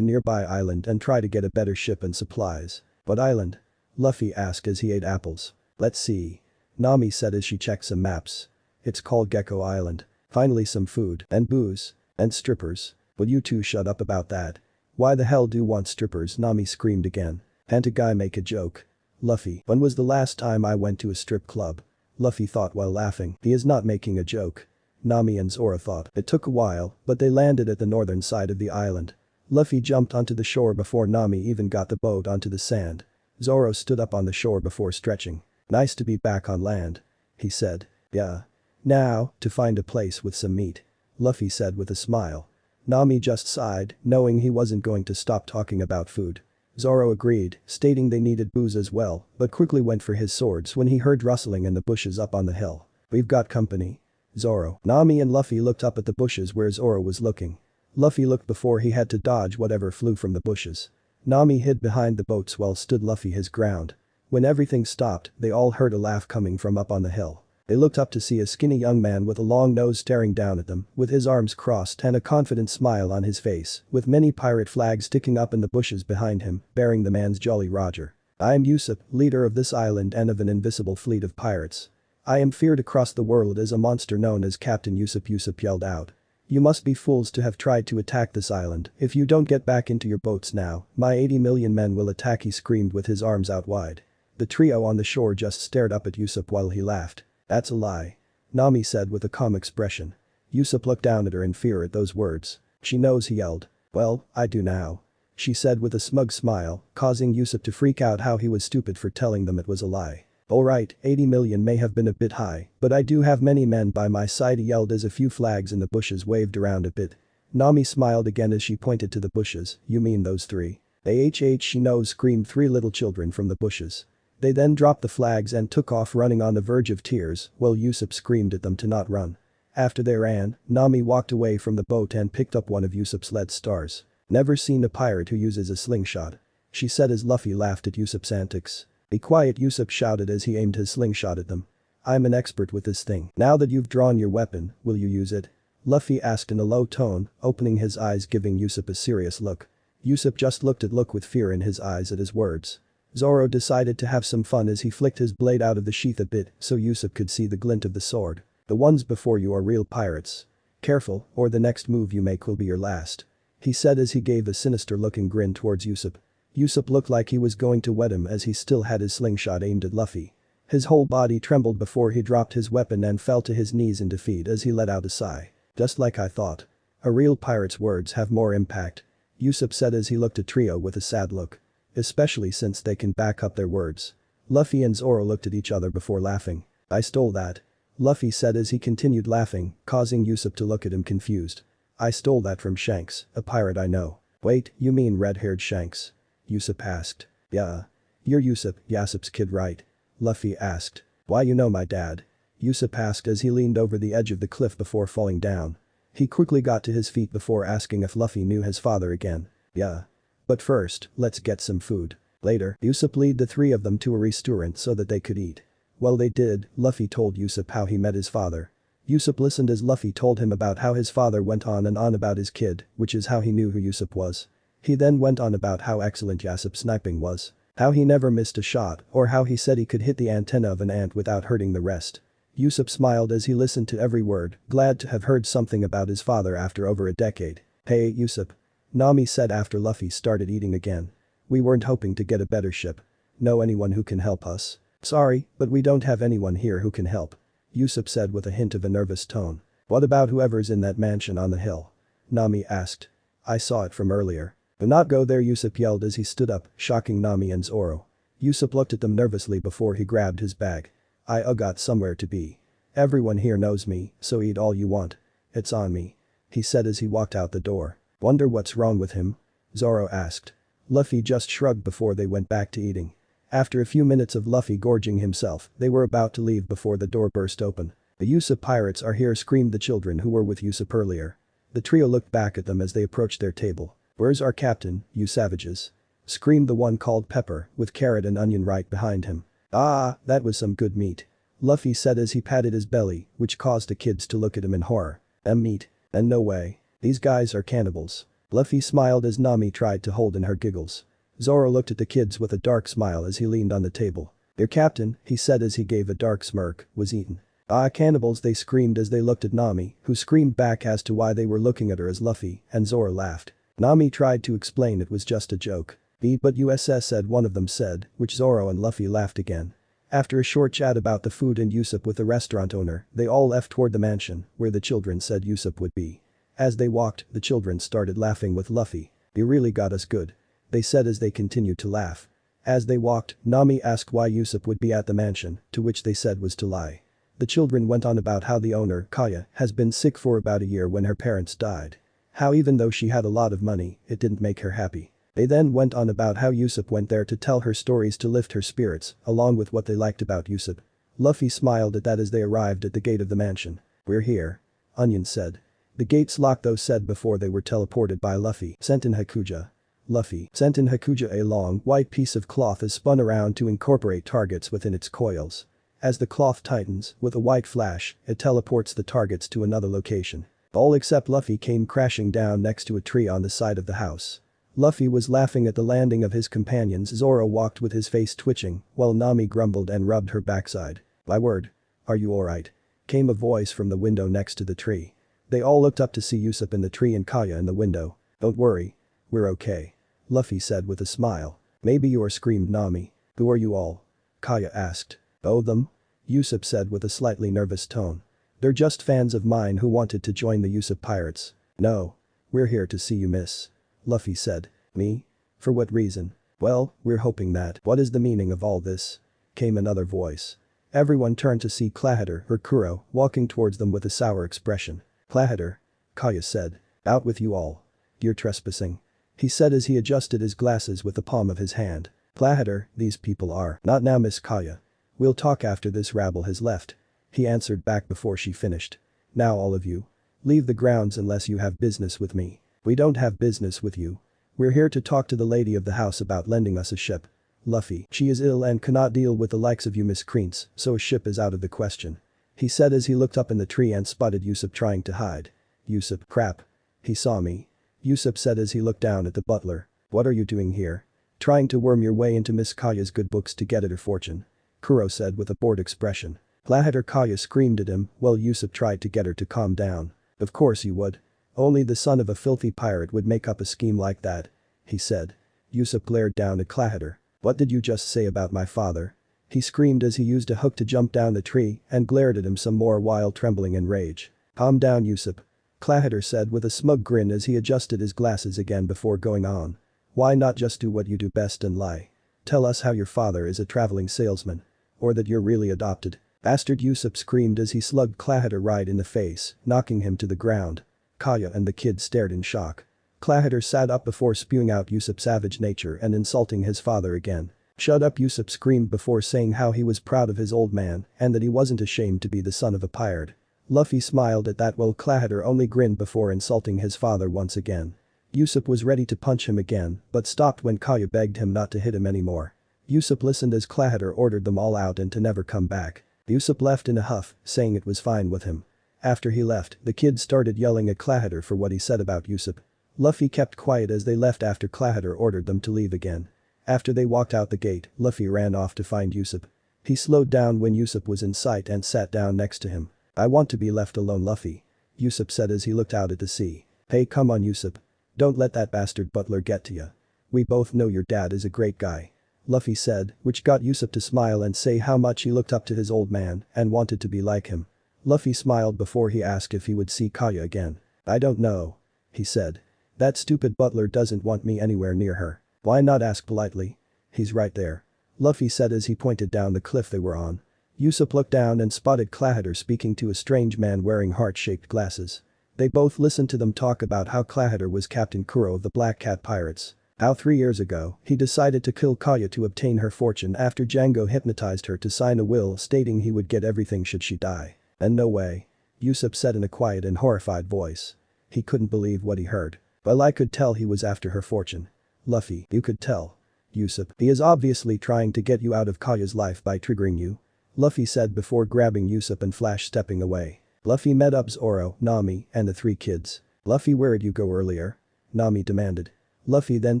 nearby island and try to get a better ship and supplies. What island? Luffy asked as he ate apples. Let's see. Nami said as she checked some maps. It's called Gecko Island. Finally some food, and booze, and strippers. Will you two shut up about that? Why the hell do you want strippers? Nami screamed again. Can't a guy make a joke? Luffy, when was the last time I went to a strip club? Luffy thought while laughing, he is not making a joke. Nami and Zoro thought. It took a while, but they landed at the northern side of the island. Luffy jumped onto the shore before Nami even got the boat onto the sand. Zoro stood up on the shore before stretching. Nice to be back on land. He said. Yeah. Now, to find a place with some meat. Luffy said with a smile. Nami just sighed, knowing he wasn't going to stop talking about food. Zoro agreed, stating they needed booze as well, but quickly went for his swords when he heard rustling in the bushes up on the hill. We've got company. Zoro. Nami and Luffy looked up at the bushes where Zoro was looking. Luffy looked before he had to dodge whatever flew from the bushes. Nami hid behind the boats while stood Luffy his ground. When everything stopped, they all heard a laugh coming from up on the hill. They looked up to see a skinny young man with a long nose staring down at them, with his arms crossed and a confident smile on his face, with many pirate flags sticking up in the bushes behind him, bearing the man's Jolly Roger. I am Usopp, leader of this island and of an invisible fleet of pirates. I am feared across the world as a monster known as Captain Usopp. Usopp yelled out. You must be fools to have tried to attack this island. If you don't get back into your boats now, my 80 million men will attack, he screamed with his arms out wide. The trio on the shore just stared up at Usopp while he laughed. That's a lie. Nami said with a calm expression. Usopp looked down at her in fear at those words. She knows, he yelled. Well, I do now. She said with a smug smile, causing Usopp to freak out how he was stupid for telling them it was a lie. Alright, 80 million may have been a bit high, but I do have many men by my side, he yelled as a few flags in the bushes waved around a bit. Nami smiled again as she pointed to the bushes. You mean those three? She knows, screamed three little children from the bushes. They then dropped the flags and took off running on the verge of tears while Usopp screamed at them to not run. After they ran, Nami walked away from the boat and picked up one of Usopp's lead stars. Never seen a pirate who uses a slingshot, she said as Luffy laughed at Usopp's antics. Be quiet, Usopp shouted as he aimed his slingshot at them. I'm an expert with this thing. Now that you've drawn your weapon, will you use it? Luffy asked in a low tone, opening his eyes giving Usopp a serious look. Usopp just looked with fear in his eyes at his words. Zoro decided to have some fun as he flicked his blade out of the sheath a bit so Usopp could see the glint of the sword. The ones before you are real pirates. Careful, or the next move you make will be your last, he said as he gave a sinister looking grin towards Usopp. Usopp looked like he was going to wet him as he still had his slingshot aimed at Luffy. His whole body trembled before he dropped his weapon and fell to his knees in defeat as he let out a sigh. Just like I thought. A real pirate's words have more impact, Usopp said as he looked at Trio with a sad look. Especially since they can back up their words. Luffy and Zoro looked at each other before laughing. I stole that, Luffy said as he continued laughing, causing Usopp to look at him confused. I stole that from Shanks, a pirate I know. Wait, you mean red-haired Shanks? Usopp asked. Yeah. You're Usopp, Yasopp's kid, right? Luffy asked. Why you know my dad? Usopp asked as he leaned over the edge of the cliff before falling down. He quickly got to his feet before asking if Luffy knew his father again. Yeah. But first, let's get some food. Later, Usopp led the three of them to a restaurant so that they could eat. While they did, Luffy told Usopp how he met his father. Usopp listened as Luffy told him about how his father went on and on about his kid, which is how he knew who Usopp was. He then went on about how excellent Yasopp's sniping was. How he never missed a shot, or how he said he could hit the antenna of an ant without hurting the rest. Usopp smiled as he listened to every word, glad to have heard something about his father after over a decade. Hey, Usopp, Nami said after Luffy started eating again. We weren't hoping to get a better ship. Know anyone who can help us? Sorry, but we don't have anyone here who can help, Usopp said with a hint of a nervous tone. What about whoever's in that mansion on the hill? Nami asked. I saw it from earlier. Do not go there, Usopp yelled as he stood up, shocking Nami and Zoro. Usopp looked at them nervously before he grabbed his bag. I got somewhere to be. Everyone here knows me, so eat all you want. It's on me, he said as he walked out the door. Wonder what's wrong with him? Zoro asked. Luffy just shrugged before they went back to eating. After a few minutes of Luffy gorging himself, they were about to leave before the door burst open. The Usopp pirates are here, screamed the children who were with Usopp earlier. The trio looked back at them as they approached their table. Where's our captain, you savages? Screamed the one called Pepper, with carrot and onion right behind him. Ah, that was some good meat, Luffy said as he patted his belly, which caused the kids to look at him in horror. Meat? And no way. These guys are cannibals. Luffy smiled as Nami tried to hold in her giggles. Zoro looked at the kids with a dark smile as he leaned on the table. Their captain, he said as he gave a dark smirk, was eaten. Ah, cannibals, they screamed as they looked at Nami, who screamed back as to why they were looking at her as Luffy, and Zoro laughed. Nami tried to explain it was just a joke. But USS said, one of them said, which Zoro and Luffy laughed again. After a short chat about the food and Usopp with the restaurant owner, they all left toward the mansion, where the children said Usopp would be. As they walked, the children started laughing with Luffy. You really got us good, they said as they continued to laugh. As they walked, Nami asked why Usopp would be at the mansion, to which they said was to lie. The children went on about how the owner, Kaya, has been sick for about a year when her parents died. How even though she had a lot of money, it didn't make her happy. They then went on about how Usopp went there to tell her stories to lift her spirits, along with what they liked about Usopp. Luffy smiled at that as they arrived at the gate of the mansion. We're here, Onion said. The gates locked, those said before they were teleported by Luffy. Senten Hakuja. Luffy. Senten Hakuja, a long, white piece of cloth is spun around to incorporate targets within its coils. As the cloth tightens, with a white flash, it teleports the targets to another location. All except Luffy came crashing down next to a tree on the side of the house. Luffy was laughing at the landing of his companions. Zoro walked with his face twitching, while Nami grumbled and rubbed her backside. My word. Are you alright? Came a voice from the window next to the tree. They all looked up to see Usopp in the tree and Kaya in the window. Don't worry. We're okay, Luffy said with a smile. Maybe you are, screamed Nami. Who are you all? Kaya asked. Oh, them? Usopp said with a slightly nervous tone. They're just fans of mine who wanted to join the Usopp pirates. No. We're here to see you, miss, Luffy said. Me? For what reason? Well, we're hoping that. What is the meaning of all this? came another voice. Everyone turned to see Clahitter or Kuro walking towards them with a sour expression. Clahitter, Kaya said. Out with you all. You're trespassing. He said as he adjusted his glasses with the palm of his hand. Clahitter, these people are. Not now, Miss Kaya. We'll talk after this rabble has left. He answered back before she finished. Now all of you. Leave the grounds unless you have business with me. We don't have business with you. We're here to talk to the lady of the house about lending us a ship. Luffy, she is ill and cannot deal with the likes of you miscreants, so a ship is out of the question. He said as he looked up in the tree and spotted Usopp trying to hide. Usopp, crap. He saw me. Usopp said as he looked down at the butler. What are you doing here? Trying to worm your way into Miss Kaya's good books to get at her fortune. Kuro said with a bored expression. Clahitter Kaya screamed at him while Usopp tried to get her to calm down. Of course you would. Only the son of a filthy pirate would make up a scheme like that. He said. Usopp glared down at Clahitter. What did you just say about my father? He screamed as he used a hook to jump down the tree and glared at him some more while trembling in rage. Calm down Usopp. Clahitter said with a smug grin as he adjusted his glasses again before going on. Why not just do what you do best and lie? Tell us how your father is a traveling salesman. Or that you're really adopted. Bastard Usopp screamed as he slugged Clahitter right in the face, knocking him to the ground. Kaya and the kid stared in shock. Clahitter sat up before spewing out Usopp's savage nature and insulting his father again. Shut up Usopp screamed before saying how he was proud of his old man and that he wasn't ashamed to be the son of a pirate. Luffy smiled at that while Clahitter only grinned before insulting his father once again. Usopp was ready to punch him again but stopped when Kaya begged him not to hit him anymore. Usopp listened as Clahitter ordered them all out and to never come back. Usopp left in a huff, saying it was fine with him. After he left, the kids started yelling at Clahitter for what he said about Usopp. Luffy kept quiet as they left after Clahitter ordered them to leave again. After they walked out the gate, Luffy ran off to find Usopp. He slowed down when Usopp was in sight and sat down next to him. I want to be left alone Luffy. Usopp said as he looked out at the sea. Hey come on Usopp. Don't let that bastard butler get to you. We both know your dad is a great guy. Luffy said, which got Usopp to smile and say how much he looked up to his old man and wanted to be like him. Luffy smiled before he asked if he would see Kaya again. I don't know. He said. That stupid butler doesn't want me anywhere near her. Why not ask politely? He's right there. Luffy said as he pointed down the cliff they were on. Usopp looked down and spotted Clahitter speaking to a strange man wearing heart-shaped glasses. They both listened to them talk about how Clahitter was Captain Kuro of the Black Cat Pirates. How 3 years ago, he decided to kill Kaya to obtain her fortune after Django hypnotized her to sign a will stating he would get everything should she die. And no way. Usopp said in a quiet and horrified voice. He couldn't believe what he heard. Well I could tell he was after her fortune. Luffy, you could tell. Usopp, he is obviously trying to get you out of Kaya's life by triggering you. Luffy said before grabbing Usopp and flash-stepping away. Luffy met up Zoro, Nami, and the 3 kids. Luffy, where'd you go earlier? Nami demanded. Luffy then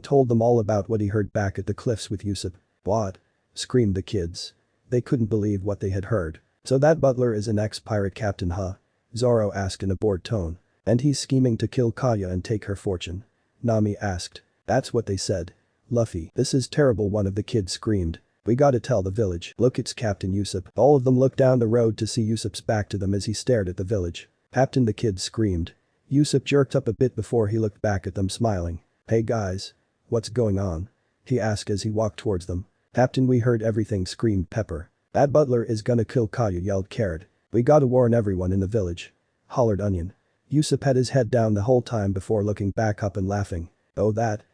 told them all about what he heard back at the cliffs with Usopp. What? Screamed the kids. They couldn't believe what they had heard. So that butler is an ex-pirate captain huh? Zoro asked in a bored tone. And he's scheming to kill Kaya and take her fortune? Nami asked. That's what they said. Luffy, this is terrible one of the kids screamed. We gotta tell the village. Look it's Captain Usopp. All of them looked down the road to see Usopp's back to them as he stared at the village. Captain the kids screamed. Usopp jerked up a bit before he looked back at them smiling. Hey guys. What's going on? He asked as he walked towards them. Captain we heard everything screamed Pepper. That butler is gonna kill Kaya yelled Carrot. We gotta warn everyone in the village. Hollered Onion. Usopp had his head down the whole time before looking back up and laughing. Oh that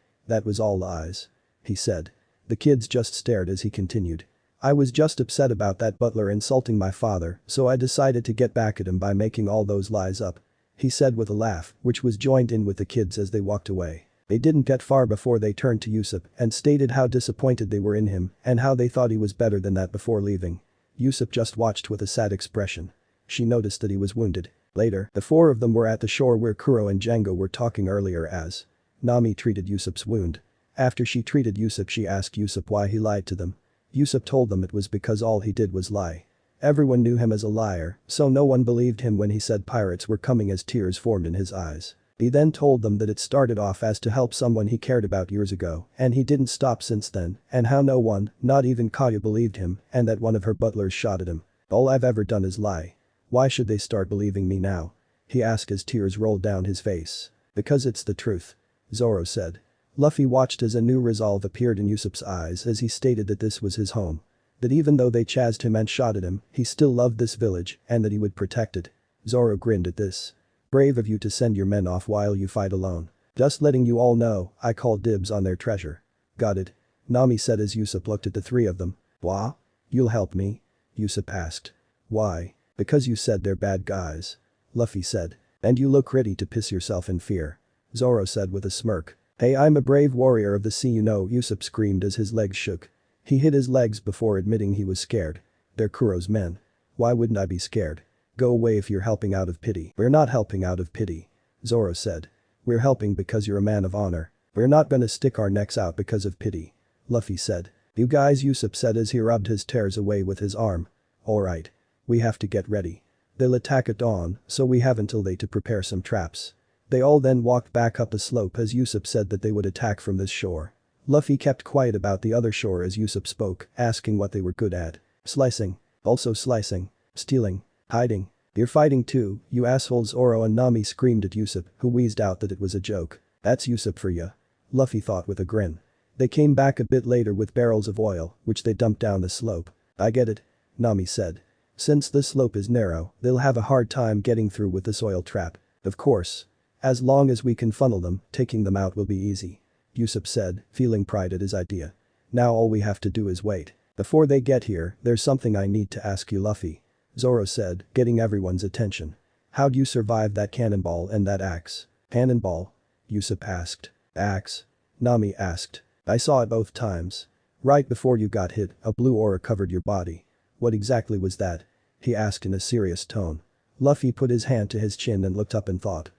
was all lies. He said. The kids just stared as he continued. I was just upset about that butler insulting my father, so I decided to get back at him by making all those lies up. He said with a laugh, which was joined in with the kids as they walked away. They didn't get far before they turned to Usopp and stated how disappointed they were in him and how they thought he was better than that before leaving. Usopp just watched with a sad expression. She noticed that he was wounded. Later, the 4 of them were at the shore where Kuro and Django were talking earlier as Nami treated Usopp's wound. After she treated Usopp she asked Usopp why he lied to them. Usopp told them it was because all he did was lie. Everyone knew him as a liar, so no one believed him when he said pirates were coming as tears formed in his eyes. He then told them that it started off as to help someone he cared about years ago and he didn't stop since then and how no one, not even Kaya believed him and that one of her butlers shot at him. All I've ever done is lie. Why should they start believing me now? He asked as tears rolled down his face. Because it's the truth. Zoro said. Luffy watched as a new resolve appeared in Usopp's eyes as he stated that this was his home. That even though they chased him and shot at him, he still loved this village and that he would protect it. Zoro grinned at this. Brave of you to send your men off while you fight alone. Just letting you all know, I call dibs on their treasure. Got it? Nami said as Usopp looked at the three of them. Wha? You'll help me? Usopp asked. Why? Because you said they're bad guys. Luffy said. And you look ready to piss yourself in fear. Zoro said with a smirk. Hey, I'm a brave warrior of the sea, you know, Usopp screamed as his legs shook. He hit his legs before admitting he was scared. They're Kuro's men. Why wouldn't I be scared? Go away if you're helping out of pity. We're not helping out of pity. Zoro said. We're helping because you're a man of honor. We're not gonna stick our necks out because of pity. Luffy said. You guys, Usopp said as he rubbed his tears away with his arm. Alright. We have to get ready. They'll attack at dawn, so we have until they to prepare some traps. They all then walked back up a slope as Usopp said that they would attack from this shore. Luffy kept quiet about the other shore as Usopp spoke, asking what they were good at. Slicing. Also slicing. Stealing. Hiding. You're fighting too, you assholes, Zoro and Nami screamed at Usopp, who wheezed out that it was a joke. That's Usopp for ya. Luffy thought with a grin. They came back a bit later with barrels of oil, which they dumped down the slope. I get it. Nami said. Since the slope is narrow, they'll have a hard time getting through with this oil trap. Of course. As long as we can funnel them, taking them out will be easy. Usopp said, feeling pride at his idea. Now all we have to do is wait. Before they get here, there's something I need to ask you, Luffy. Zoro said, getting everyone's attention. How'd you survive that cannonball and that axe? Cannonball? Usopp asked. Axe? Nami asked. I saw it both times. Right before you got hit, a blue aura covered your body. What exactly was that? He asked in a serious tone. Luffy put his hand to his chin and looked up and thought.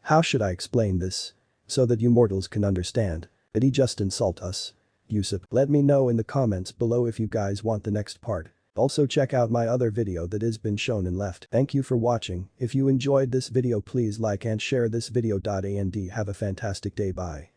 How should I explain this? So that you mortals can understand. Did he just insult us? Usopp, let me know in the comments below if you guys want the next part. Also check out my other video that has been shown and left. Thank you for watching. If you enjoyed this video, please like and share this video. And have a fantastic day. Bye.